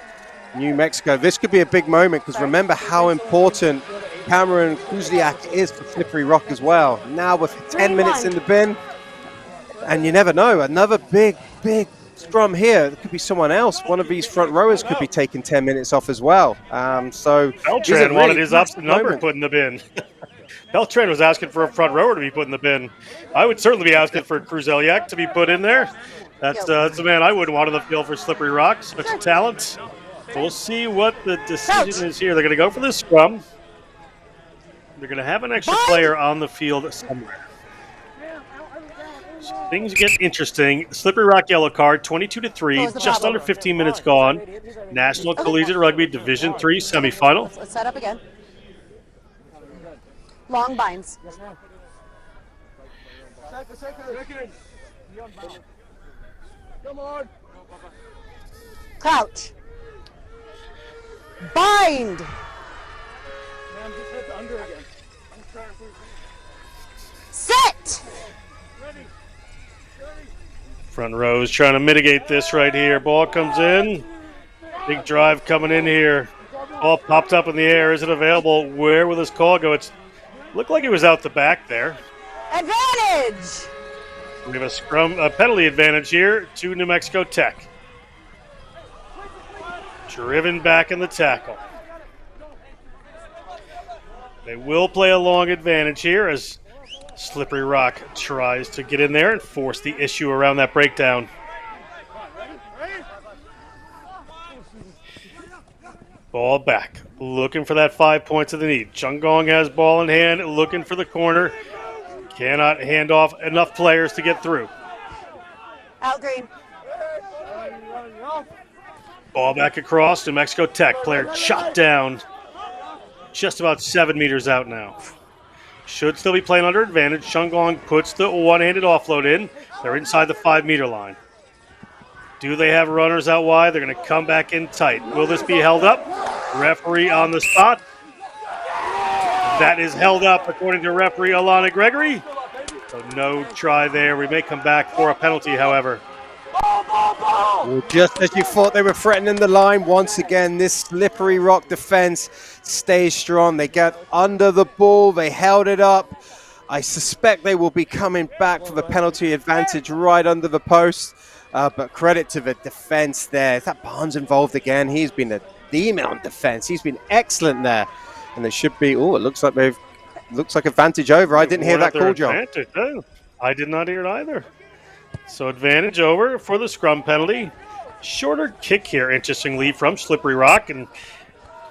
New Mexico. This could be a big moment because remember how important Cameron Kruzeliak is for Slippery Rock as well. Now with 10 minutes in the bin, and you never know, another big scrum here. It could be someone else. One of these front rowers could be taking 10 minutes off as well. So Beltran wanted his opposite number put in the bin. Beltran was asking for a front rower to be put in the bin. I would certainly be asking for Kruzeliak to be put in there. That's the man I wouldn't want on the field for Slippery Rock. Such talent. We'll see what the decision is here. They're going to go for this scrum. They're going to have an extra player on the field somewhere. Things get interesting. Slippery Rock yellow card, 22-3, was the just problem? under 15 minutes gone. National Collegiate Rugby Division III semifinal. Let's set up again. Long binds. Come on. Crouch. Bind. Sit. Front row is trying to mitigate this right here. Ball comes in. Big drive coming in here. Ball popped up in the air. Is it available? Where will this call go? It looked like it was out the back there. Advantage. We have a penalty advantage here to New Mexico Tech. Driven back in the tackle. They will play a long advantage here as Slippery Rock tries to get in there and force the issue around that breakdown. Ball back, looking for that 5 points of the need. Chung Gong has ball in hand, looking for the corner. Cannot hand off enough players to get through. Out green. Ball back across, New Mexico Tech. Player chopped down. Just about 7 meters out now. Should still be playing under advantage. Chung Gong puts the one-handed offload in. They're inside the 5-meter line. Do they have runners out wide? They're going to come back in tight. Will this be held up? Referee on the spot. That is held up according to referee Alana Gregory. So no try there. We may come back for a penalty, however. Well, just as you thought they were threatening the line, once again, this Slippery Rock defense stays strong. They got under the ball. They held it up. I suspect they will be coming back for the penalty advantage right under the post. But credit to the defense there. Is that Barnes involved again? He's been a demon on defense. He's been excellent there. And there should be, it looks like advantage over. I didn't hear that call, John. I did not hear it either. So advantage over for the scrum penalty. Shorter kick here, interestingly, from Slippery Rock, and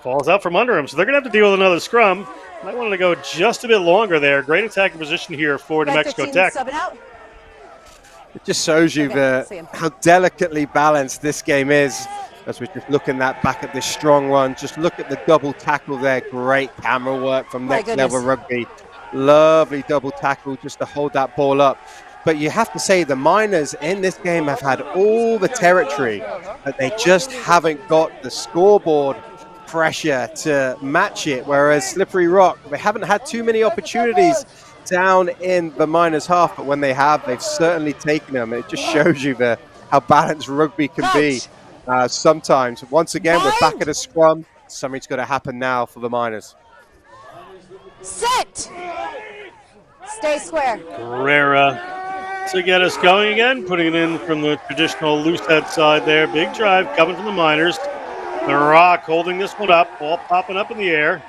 falls out from under him. So they're going to have to deal with another scrum. Might want to go just a bit longer there. Great attacking position here for New Mexico Tech. It just shows you how delicately balanced this game is. As we're just looking back at this strong one. Just look at the double tackle there. Great camera work from Next Level Rugby. Lovely double tackle just to hold that ball up. But you have to say the Miners in this game have had all the territory, but they just haven't got the scoreboard pressure to match it. Whereas Slippery Rock, they haven't had too many opportunities down in the Miners' half, but when they have, they've certainly taken them. It just shows you how balanced rugby can be sometimes. Once again, we're back at a scrum. Something's got to happen now for the Miners. Sit! Stay square. Carrera to get us going again, putting it in from the traditional loose head side there. Big drive coming from the Miners. The Rock holding this one up, ball popping up in the air.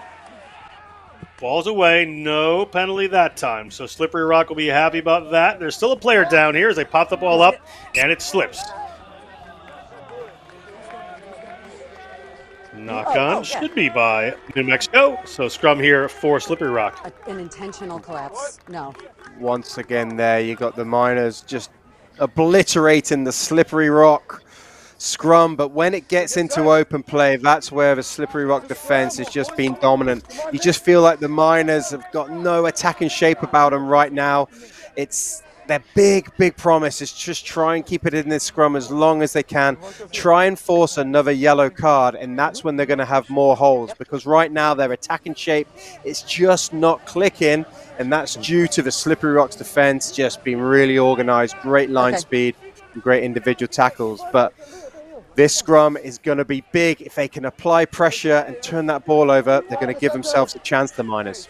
Ball's away, no penalty that time. So Slippery Rock will be happy about that. There's still a player down here as they pop the ball up, and it slips. Knock on should be by New Mexico. So scrum here for Slippery Rock. An intentional collapse. No. Once again there, you got the Miners just obliterating the Slippery Rock scrum, but when it gets into open play, that's where the Slippery Rock defense has just been dominant. You just feel like the Miners have got no attacking shape about them right now. It's their big promise is just try and keep it in this scrum as long as they can. Try and force another yellow card, and that's when they're going to have more holes, because right now their attacking shape is just not clicking, and that's due to the Slippery Rock's defense just being really organized, great line speed, and great individual tackles. But this scrum is going to be big. If they can apply pressure and turn that ball over, they're going to give themselves a chance, the Miners.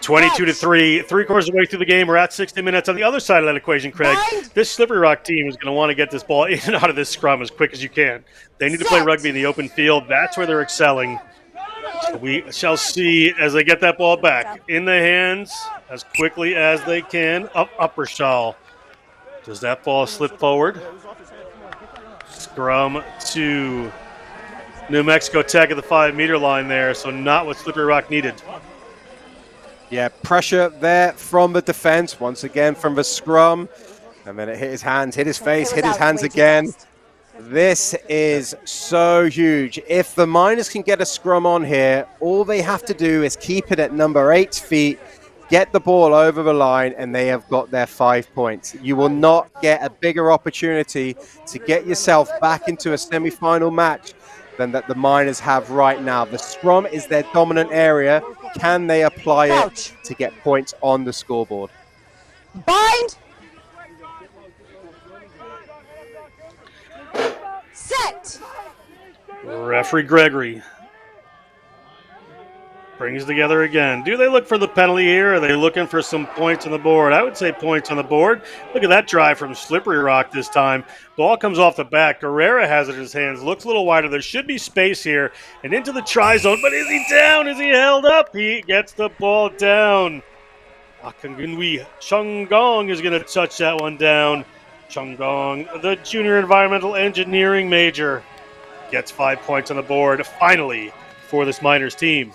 22-3, three-quarters of the way through the game. We're at 60 minutes. On the other side of that equation, Craig, this Slippery Rock team is going to want to get this ball in and out of this scrum as quick as you can. They need to play rugby in the open field. That's where they're excelling. So we shall see as they get that ball back in the hands as quickly as they can of Uppershaw. Does that ball slip forward? Scrum to New Mexico Tech at the 5-meter line there, so not what Slippery Rock needed. Yeah, pressure there from the defense, once again from the scrum. And then it hit his hands, hit his face, hit his hands again. This is so huge. If the Miners can get a scrum on here, all they have to do is keep it at number 8 feet, get the ball over the line, and they have got their 5 points. You will not get a bigger opportunity to get yourself back into a semi-final match than that the Miners have right now. The scrum is their dominant area. Can they apply it to get points on the scoreboard? Bind. Set. Referee Gregory brings together again. Do they look for the penalty here? Or are they looking for some points on the board? I would say points on the board. Look at that drive from Slippery Rock this time. Ball comes off the back. Guerrera has it in his hands. Looks a little wider. There should be space here. And into the try zone. But is he down? Is he held up? He gets the ball down. Akangunwi Chunggong is going to touch that one down. Chunggong, the junior environmental engineering major, gets 5 points on the board, finally, for this Miners team.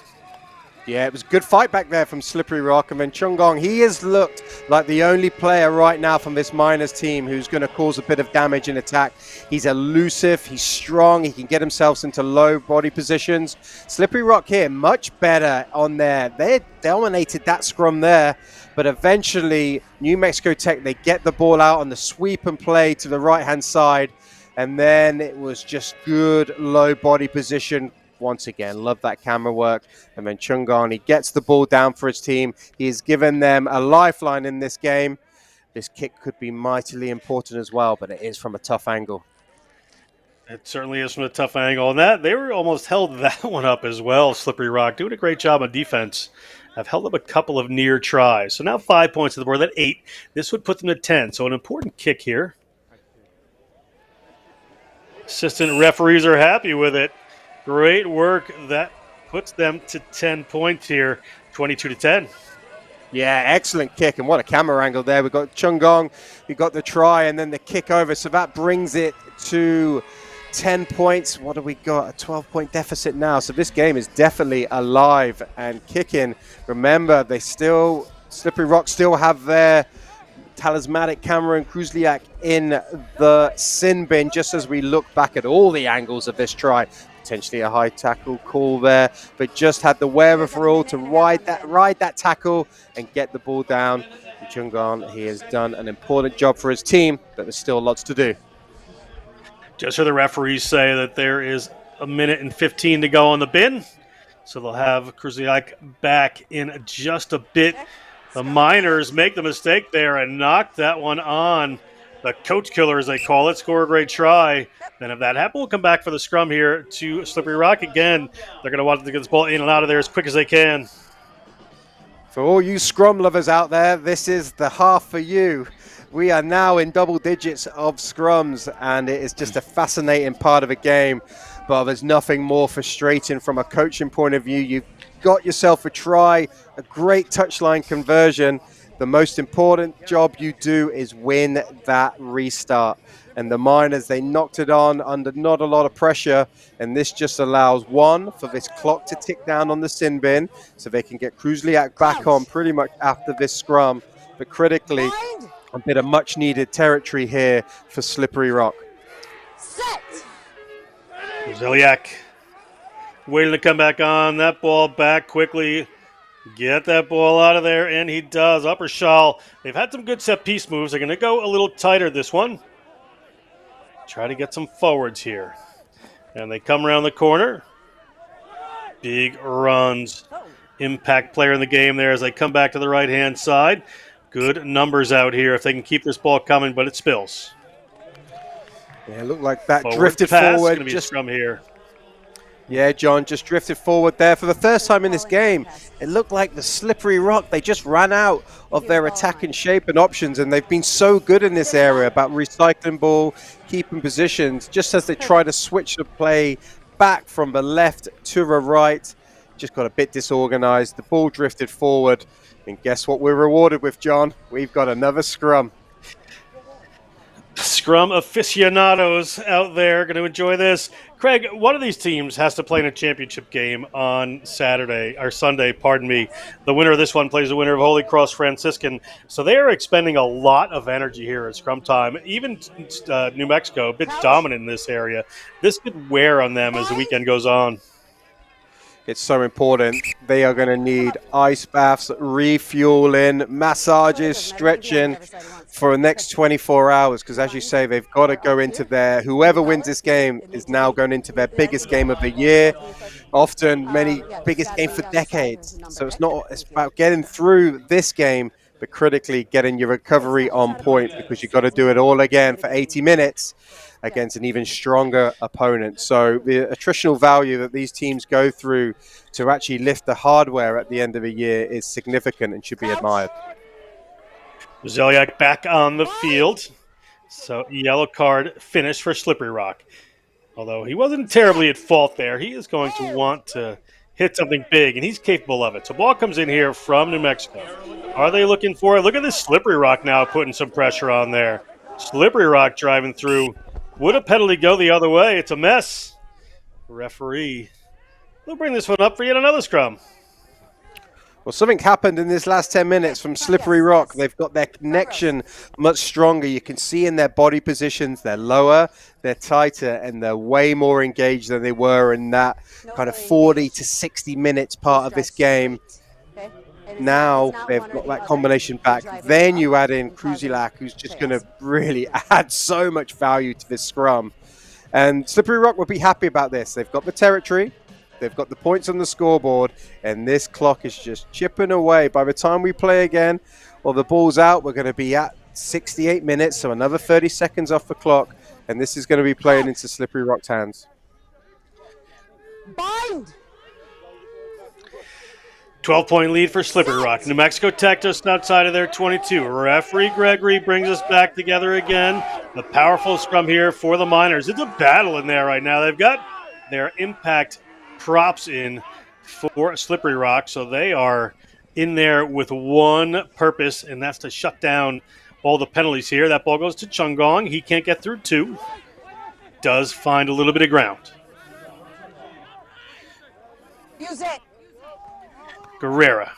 Yeah, it was a good fight back there from Slippery Rock. And then Chunggong, he has looked like the only player right now from this Miners team who's going to cause a bit of damage in attack. He's elusive, he's strong, he can get himself into low body positions. Slippery Rock here, much better on there. They dominated that scrum there. But eventually, New Mexico Tech, they get the ball out on the sweep and play to the right-hand side. And then it was just good low body position. Once again, love that camera work. And then Chunggong, he gets the ball down for his team. He has given them a lifeline in this game. This kick could be mightily important as well, but it is from a tough angle. It certainly is from a tough angle. And that they were almost held that one up as well, Slippery Rock, doing a great job on defense. I've held up a couple of near tries. So now 5 points to the board. That 8. This would put them to 10. So an important kick here. Assistant referees are happy with it. Great work. That puts them to 10 points here, 22-10. Yeah, excellent kick. And what a camera angle there. We've got Chunggong, we got the try, and then the kick over. So that brings it to 10 points. What do we got? A 12-point deficit now. So this game is definitely alive and kicking. Remember, Slippery Rock still have their talismanic Cameron Kruzliak in the sin bin, just as we look back at all the angles of this try. Potentially a high tackle call there, but just had the wherewithal to ride that tackle and get the ball down. Chunggong, he has done an important job for his team, but there's still lots to do. Just heard the referees say that there is a minute and 15 to go on the bin, so they'll have Kruzliak back in just a bit. The Miners make the mistake there and knock that one on. The coach killer, as they call it, score a great try. Then if that happens, we'll come back for the scrum here to Slippery Rock again. They're going to want to get this ball in and out of there as quick as they can. For all you scrum lovers out there, this is the half for you. We are now in double digits of scrums, and it is just a fascinating part of the game. But there's nothing more frustrating from a coaching point of view. You've got yourself a try, a great touchline conversion. The most important job you do is win that restart. And the Miners, they knocked it on under not a lot of pressure. And this just allows, one, for this clock to tick down on the sin bin so they can get Kruzliak back on pretty much after this scrum. But critically, a bit of much needed territory here for Slippery Rock. Set. Kruzliak waiting to come back on. That ball back quickly. Get that ball out of there, and he does. Upper Shawl. They've had some good set piece moves. They're going to go a little tighter this one. Try to get some forwards here. And they come around the corner. Big runs. Impact player in the game there as they come back to the right-hand side. Good numbers out here if they can keep this ball coming, but it spills. Yeah, it looked like that Forward drifted pass. forward. Going to be a scrum here. Yeah, John just drifted forward there. For the first time in this game, it looked like the Slippery Rock, they just ran out of their attacking shape and options, and they've been so good in this area about recycling ball, keeping positions, just as they try to switch the play back from the left to the right. Just got a bit disorganized. The ball drifted forward, and guess what we're rewarded with, John? We've got another scrum. scrum aficionados out there going to enjoy this. Craig, one of these teams has to play in a championship game on Saturday or Sunday, pardon me. The winner of this one plays the winner of Holy Cross Franciscan. So they are expending a lot of energy here at scrum time. Even New Mexico, a bit dominant in this area. This could wear on them as the weekend goes on. It's so important. They are going to need ice baths, refueling, massages, stretching for the next 24 hours. Because as you say, they've got to go into whoever wins this game is now going into their biggest game of the year. Often many biggest game for decades. So it's about getting through this game, but critically getting your recovery on point, because you've got to do it all again for 80 minutes against an even stronger opponent. So the attritional value that these teams go through to actually lift the hardware at the end of the year is significant and should be admired. Zeliak back on the field. So yellow card finish for Slippery Rock. Although he wasn't terribly at fault there, he is going to want to hit something big, and he's capable of it. So ball comes in here from New Mexico. Are they looking for it? Look at this Slippery Rock now putting some pressure on there. Slippery Rock driving through. Would a penalty go the other way? It's a mess. Referee. We'll bring this one up for yet another scrum. Well, something happened in this last 10 minutes from Slippery Rock. They've got their connection much stronger. You can see in their body positions, they're lower, they're tighter, and they're way more engaged than they were in that kind of 40 to 60 minutes part of this game. Now they've got that combination back. Then you add in Kruzilak, who's just going to really add so much value to this scrum. And Slippery Rock will be happy about this. They've got the territory. They've got the points on the scoreboard, and this clock is just chipping away. By the time we play again, or the ball's out, we're going to be at 68 minutes, so another 30 seconds off the clock, and this is going to be playing into Slippery Rock's hands. Bind! 12-point lead for Slippery Rock. New Mexico Tech just outside of their 22. Referee Gregory brings us back together again. The powerful scrum here for the Miners. It's a battle in there right now. They've got their impact props in for Slippery Rock, so they are in there with one purpose, and that's to shut down all the penalties here. That ball goes to Chungong. He can't get through two. Does find a little bit of ground. Use it. Guerrera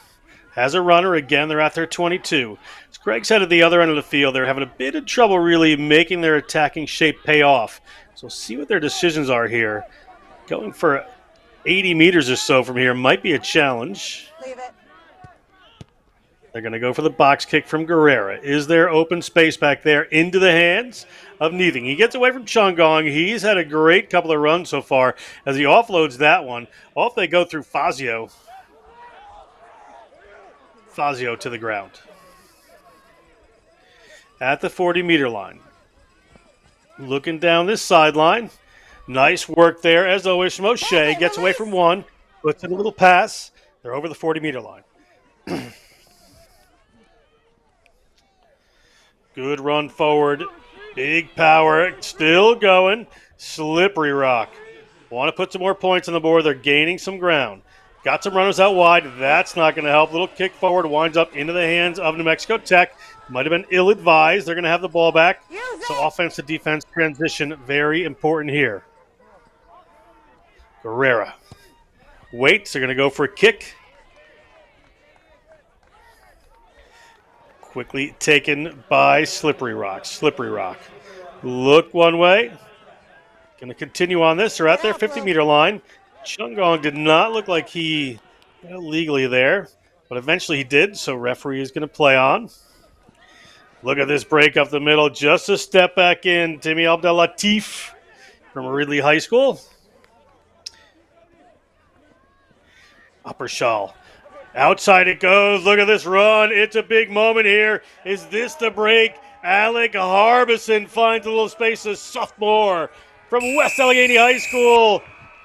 has a runner. Again, they're at their 22. As Greg said at the other end of the field, they're having a bit of trouble really making their attacking shape pay off. So see what their decisions are here. Going for 80 meters or so from here might be a challenge. Leave it. They're going to go for the box kick from Guerrera. Is there open space back there into the hands of Neething? He gets away from Chungong. He's had a great couple of runs so far as he offloads that one. Off they go through Fazio. Fazio to the ground. At the 40-meter line. Looking down this sideline. Nice work there, as always, from O'Shea. Gets away from one. Puts in a little pass. They're over the 40-meter line. Good run forward. Big power. Still going. Slippery Rock. Want to put some more points on the board. They're gaining some ground. Got some runners out wide. That's not going to help. Little kick forward. Winds up into the hands of New Mexico Tech. Might have been ill-advised. They're going to have the ball back. So offense to defense transition, very important here. Guerrera. Waits. They're going to go for a kick. Quickly taken by Slippery Rock. Slippery Rock. Look one way. Going to continue on this. They're at their 50-meter line. Chungong did not look like he got legally there, but eventually he did, so referee is going to play on. Look at this break up the middle. Just a step back in. Timmy Abdel-Latif from Ridley High School. Upper shawl. Outside it goes. Look at this run. It's a big moment here. Is this the break? Alec Harbison finds a little space. A sophomore from West Allegheny High School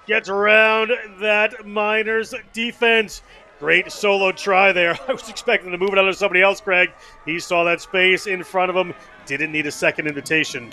gets around that Miners defense. Great solo try there. I was expecting to move it out to somebody else, Craig. He saw that space in front of him. Didn't need a second invitation.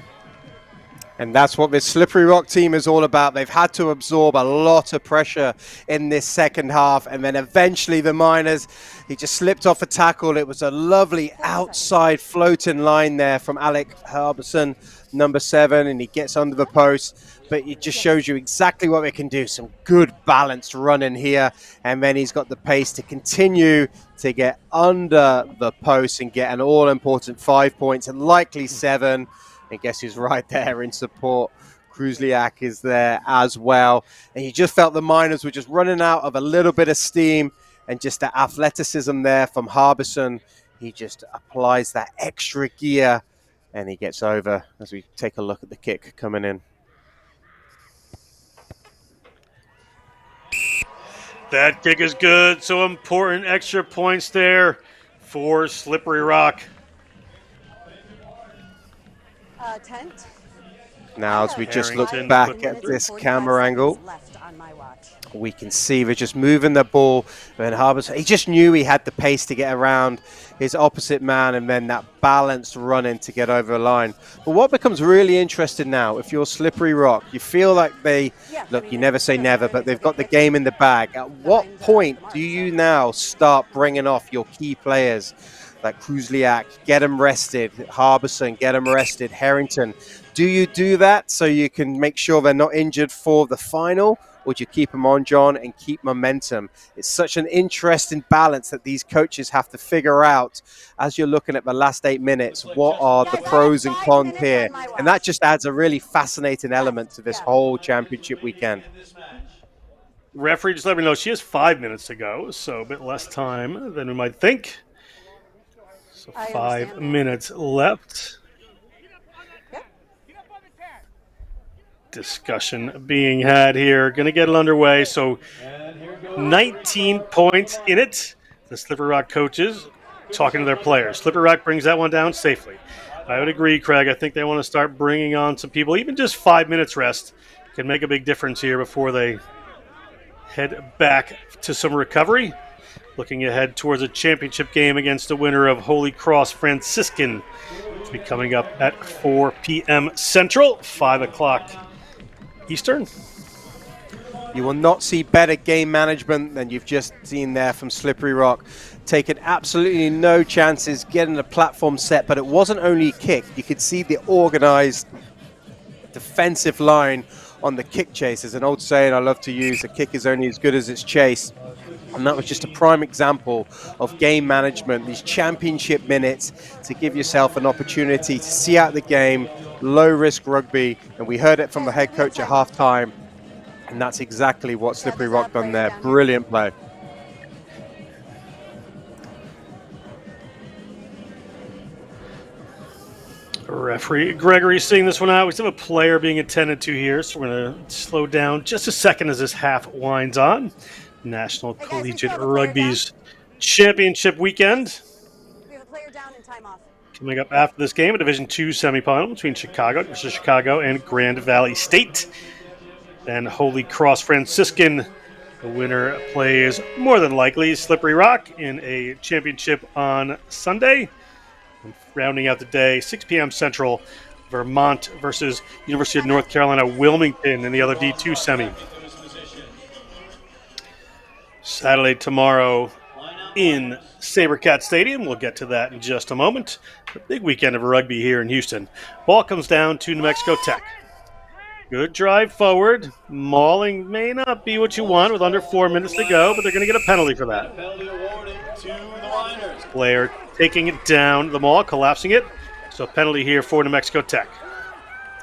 And that's what this Slippery Rock team is all about. They've had to absorb a lot of pressure in this second half. And then eventually the Miners, he just slipped off a tackle. It was a lovely outside floating line there from Alec Harbison. number 7 and he gets under the post, but it just shows you exactly what they can do. Some good balanced running here, and then he's got the pace to continue to get under the post and get an all-important 5 points and likely 7. And guess who's right there in support? Kruzliak is there as well. And you just felt the Miners were just running out of a little bit of steam, and just the athleticism there from Harbison. He just applies that extra gear and he gets over as we take a look at the kick coming in. That kick is good. So important extra points there for Slippery Rock. Tent. Now, as we just look Harrington back put at through. this camera angle, we can see they're just moving the ball. And Harbison, he just knew he had the pace to get around his opposite man, and then that balanced running to get over the line. But what becomes really interesting now, if you're Slippery Rock, you feel like look, you never say never, but they've got the game in the bag. At what point do you now start bringing off your key players like Kruzliak, get them rested, Harbison, get them rested, Harrington? Do you do that so you can make sure they're not injured for the final? Or do you keep them on, John, and keep momentum? It's such an interesting balance that these coaches have to figure out as you're looking at the last 8 minutes. What are the pros and cons here? And that just adds a really fascinating element to this whole championship weekend. Referee just let me know she has 5 minutes to go, so a bit less time than we might think. So 5 minutes left. Discussion being had here. Going to get it underway. So 19 points in it. The Slippery Rock coaches talking to their players. Slippery Rock brings that one down safely. I would agree, Craig. I think they want to start bringing on some people. Even just 5 minutes rest can make a big difference here before they head back to some recovery. Looking ahead towards a championship game against the winner of Holy Cross Franciscan. To be coming up at 4 p.m. Central, 5 o'clock Eastern. You will not see better game management than you've just seen there from Slippery Rock. Taking absolutely no chances, getting the platform set, but it wasn't only kick. You could see the organized defensive line on the kick chase. There's an old saying I love to use, a kick is only as good as its chase. And that was just a prime example of game management, these championship minutes to give yourself an opportunity to see out the game, low-risk rugby. And we heard it from the head coach at halftime, and that's exactly what Slippery Rock done there. Brilliant play. Referee Gregory seeing this one out. We still have a player being attended to here, so we're going to slow down just a second as this half winds on. National Collegiate Rugby's championship weekend. We have a player down and time off. Coming up after this game, a Division II semifinal between Chicago versus Chicago and Grand Valley State. Then Holy Cross Franciscan. The winner plays more than likely Slippery Rock in a championship on Sunday. And rounding out the day, 6 p.m. Central, Vermont versus University of North Carolina Wilmington in the other D2 semi. Saturday tomorrow in Sabercat Stadium. We'll get to that in just a moment. A big weekend of rugby here in Houston. Ball comes down to New Mexico Tech. Good drive forward. Mauling may not be what you want with under 4 minutes to go, but they're going to get a penalty for that. Player taking it down the maul, collapsing it. So penalty here for New Mexico Tech.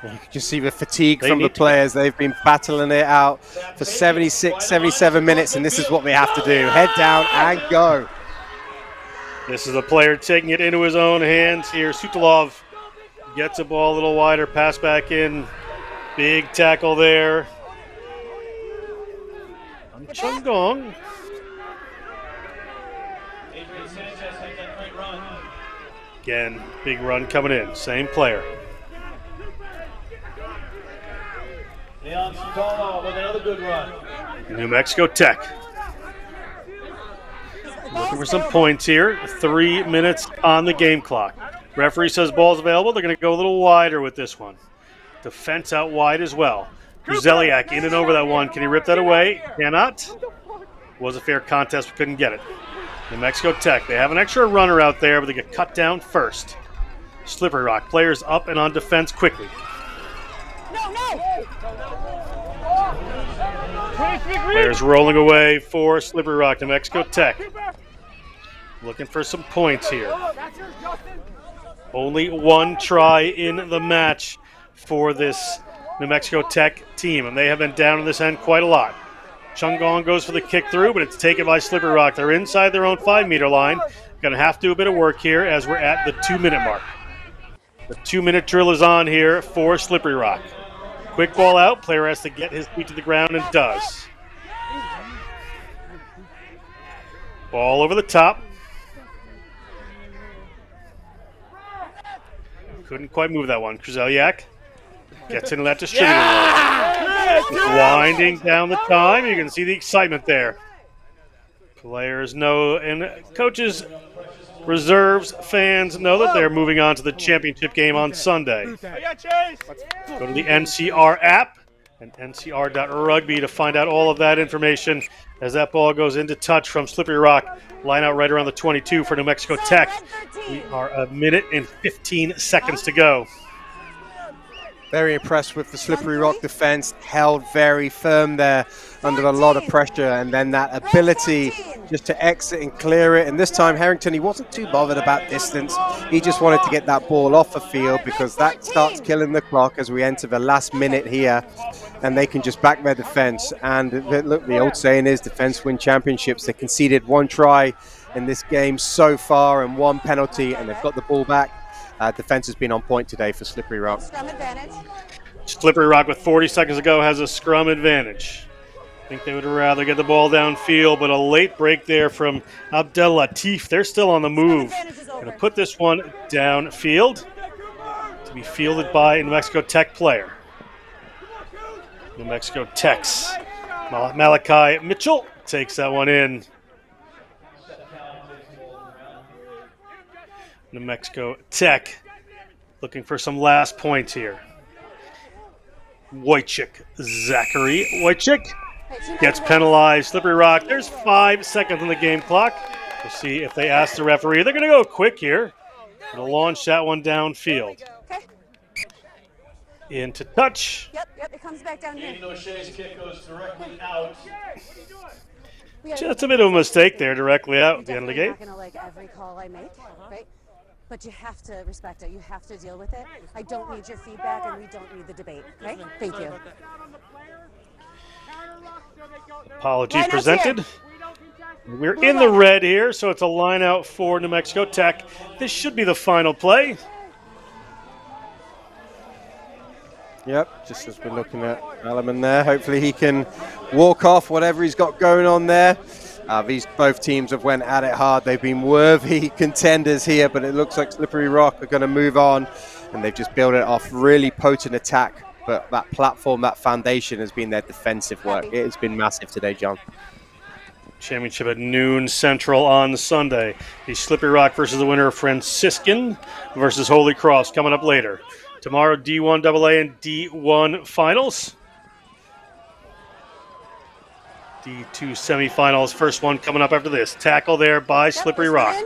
You can just see the fatigue from the players. They've been battling it out for 76, 77 minutes, and this is what they have to do. Head down and go. This is a player taking it into his own hands here. Sutalov gets the ball a little wider, pass back in. Big tackle there. Chungong. Again, big run coming in. Same player. Leon Sutalo with another good run. New Mexico Tech. Looking for some points here. 3 minutes on the game clock. Referee says ball's available. They're going to go a little wider with this one. Defense out wide as well. Kruzeliak in and over that one. Can he rip that away? Cannot. Was a fair contest, but couldn't get it. New Mexico Tech, they have an extra runner out there, but they get cut down first. Slippery Rock. Players up and on defense quickly. Players rolling away for Slippery Rock. New Mexico Tech looking for some points here. Only one try in the match for this New Mexico Tech team, and they have been down in this end quite a lot. Chungong goes for the kick through, but it's taken by Slippery Rock. They're inside their own 5-meter line. Going to have to do a bit of work here as we're at the 2-minute mark. The 2-minute drill is on here for Slippery Rock. Quick ball out. Player has to get his feet to the ground and does. Ball over the top. Couldn't quite move that one. Kruzeliak gets into that distributor role. Winding down the time. You can see the excitement there. Players know, and coaches, reserves, fans know that they're moving on to the championship game on Sunday. Go to the NCR app and ncr.rugby to find out all of that information as that ball goes into touch from Slippery Rock. Line out right around the 22 for New Mexico Tech. We are a minute and 15 seconds to go. Very impressed with the Slippery Rock defense. Held very firm there under a lot of pressure, and then that ability just to exit and clear it. And this time Harrington, he wasn't too bothered about distance. He just wanted to get that ball off the field because that starts killing the clock as we enter the last minute here, and they can just back their defense. And look, the old saying is defense win championships. They conceded one try in this game so far and one penalty, and they've got the ball back. Defense has been on point today for Slippery Rock. Scrum advantage. Slippery Rock with 40 seconds to go has a scrum advantage. I think they would rather get the ball downfield, but a late break there from Abdel Latif. They're still on the move. Going to put this one downfield to be fielded by a New Mexico Tech player. New Mexico Tech's Malachi Mitchell takes that one in. New Mexico Tech looking for some last points here. Wojciech Zachary. Wojciech gets penalized. Slippery Rock. There's 5 seconds on the game clock. We'll see if they ask the referee. They're going to go quick here. Going to launch that one downfield. Okay. Into touch. Yep, it comes back down here. Aiden O'Shea's kick goes directly out. Just a bit of a mistake there, directly out at the end of the game. I'm not going to like every call I make, right? But you have to respect it. You have to deal with it. I don't need your feedback, and we don't need the debate. Okay? Thank you. Apology presented. We're in the red here, so it's a line out for New Mexico Tech. This should be the final play. Yep, just as we're looking at Alaman there. Hopefully he can walk off whatever he's got going on there. These both teams have went at it hard. They've been worthy contenders here, but it looks like Slippery Rock are going to move on, and they've just built it off really potent attack. But that platform, that foundation has been their defensive work. It has been massive today, John. Championship at noon Central on Sunday. The Slippery Rock versus the winner of Franciscan versus Holy Cross coming up later. Tomorrow, D1 AA and D1 finals. D2 semifinals. First one coming up after this. Tackle there by Slippery Rock.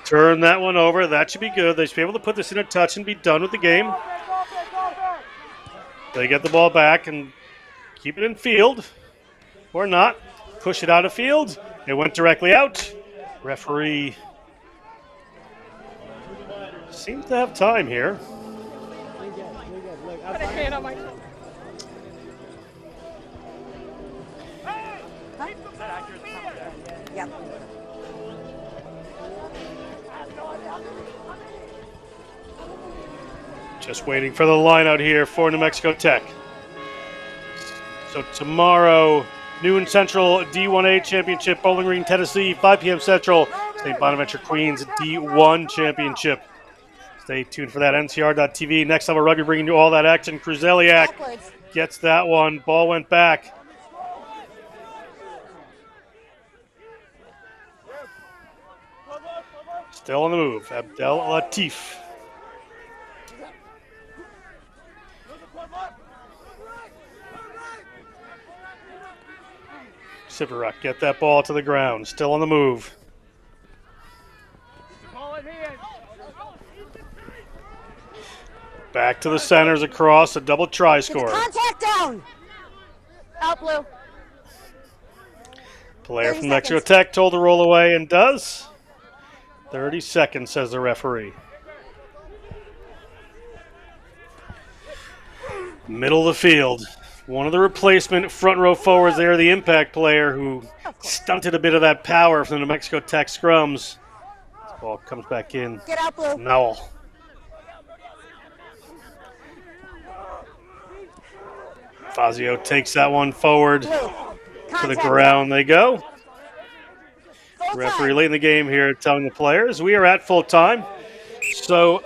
Turn that one over. That should be good. They should be able to put this in a touch and be done with the game. They get the ball back and keep it in field. Or not. Push it out of field. It went directly out. Referee seems to have time here. Put a hand on my Yep. Just waiting for the line out here for New Mexico Tech. So tomorrow, noon Central D1A Championship, Bowling Green, Tennessee, 5 p.m. Central, St. Bonaventure Queens D1 Championship. Stay tuned for that, ncr.tv. Next Level Rugby bringing you all that action. Kruzeliak gets that one. Ball went back. Still on the move, Abdel Latif. Siberuk, get that ball to the ground. Still on the move. Back to the centers across, a double try score. Contact down. Out blue. Player from Mexico Tech told to roll away and does. 30 seconds, says the referee. Middle of the field. One of the replacement front row forwards there, the impact player who stunted a bit of that power from the New Mexico Tech scrums. This ball comes back in. Get out blue. Nowell. Fazio takes that one forward. To the ground they go. Referee late in the game here telling the players we are at full time. So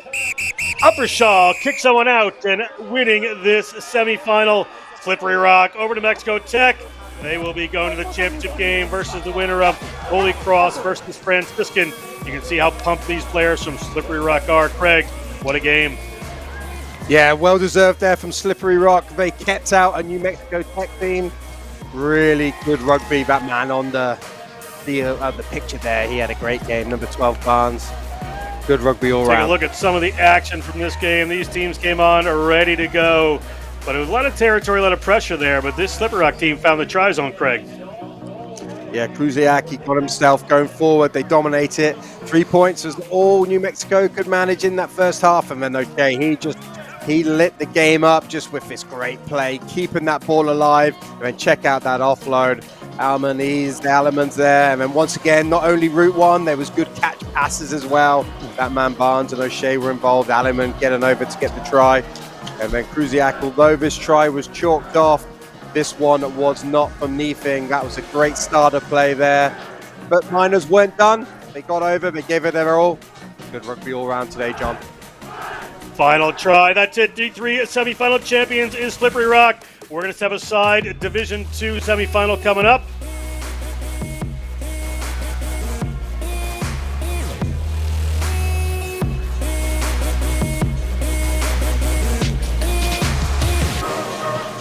Uppershaw kicks someone out and winning this semifinal. Slippery Rock over to Mexico Tech. They will be going to the championship game versus the winner of Holy Cross versus Franciscan. You can see how pumped these players from Slippery Rock are. Craig, what a game. Yeah, well deserved there from Slippery Rock. They kept out a New Mexico Tech team. Really good rugby. That man on the picture there, he had a great game. Number 12 Barnes. Good rugby all Take round. a look at some of the action from this game. These teams came on ready to go. But it was a lot of territory, a lot of pressure there. But this Slippery Rock team found the try zone, Craig. Yeah, Kruziak, he got himself going forward. They dominate it. 3 points was all New Mexico could manage in that first half. And then, he lit the game up just with this great play, keeping that ball alive. And then check out that offload. Alleman's there. And then once again, not only route one, there was good catch passes as well. That man Barnes and O'Shea were involved. Alleman getting over to get the try. And then Kruziak, although this try was chalked off, this one was not from Neefing. That was a great starter play there. But Miners weren't done. They got over, they gave it their all. Good rugby all round today, John. Final try. That's it. D3 semifinal champions is Slippery Rock. We're going to step aside. Division 2 semifinal coming up.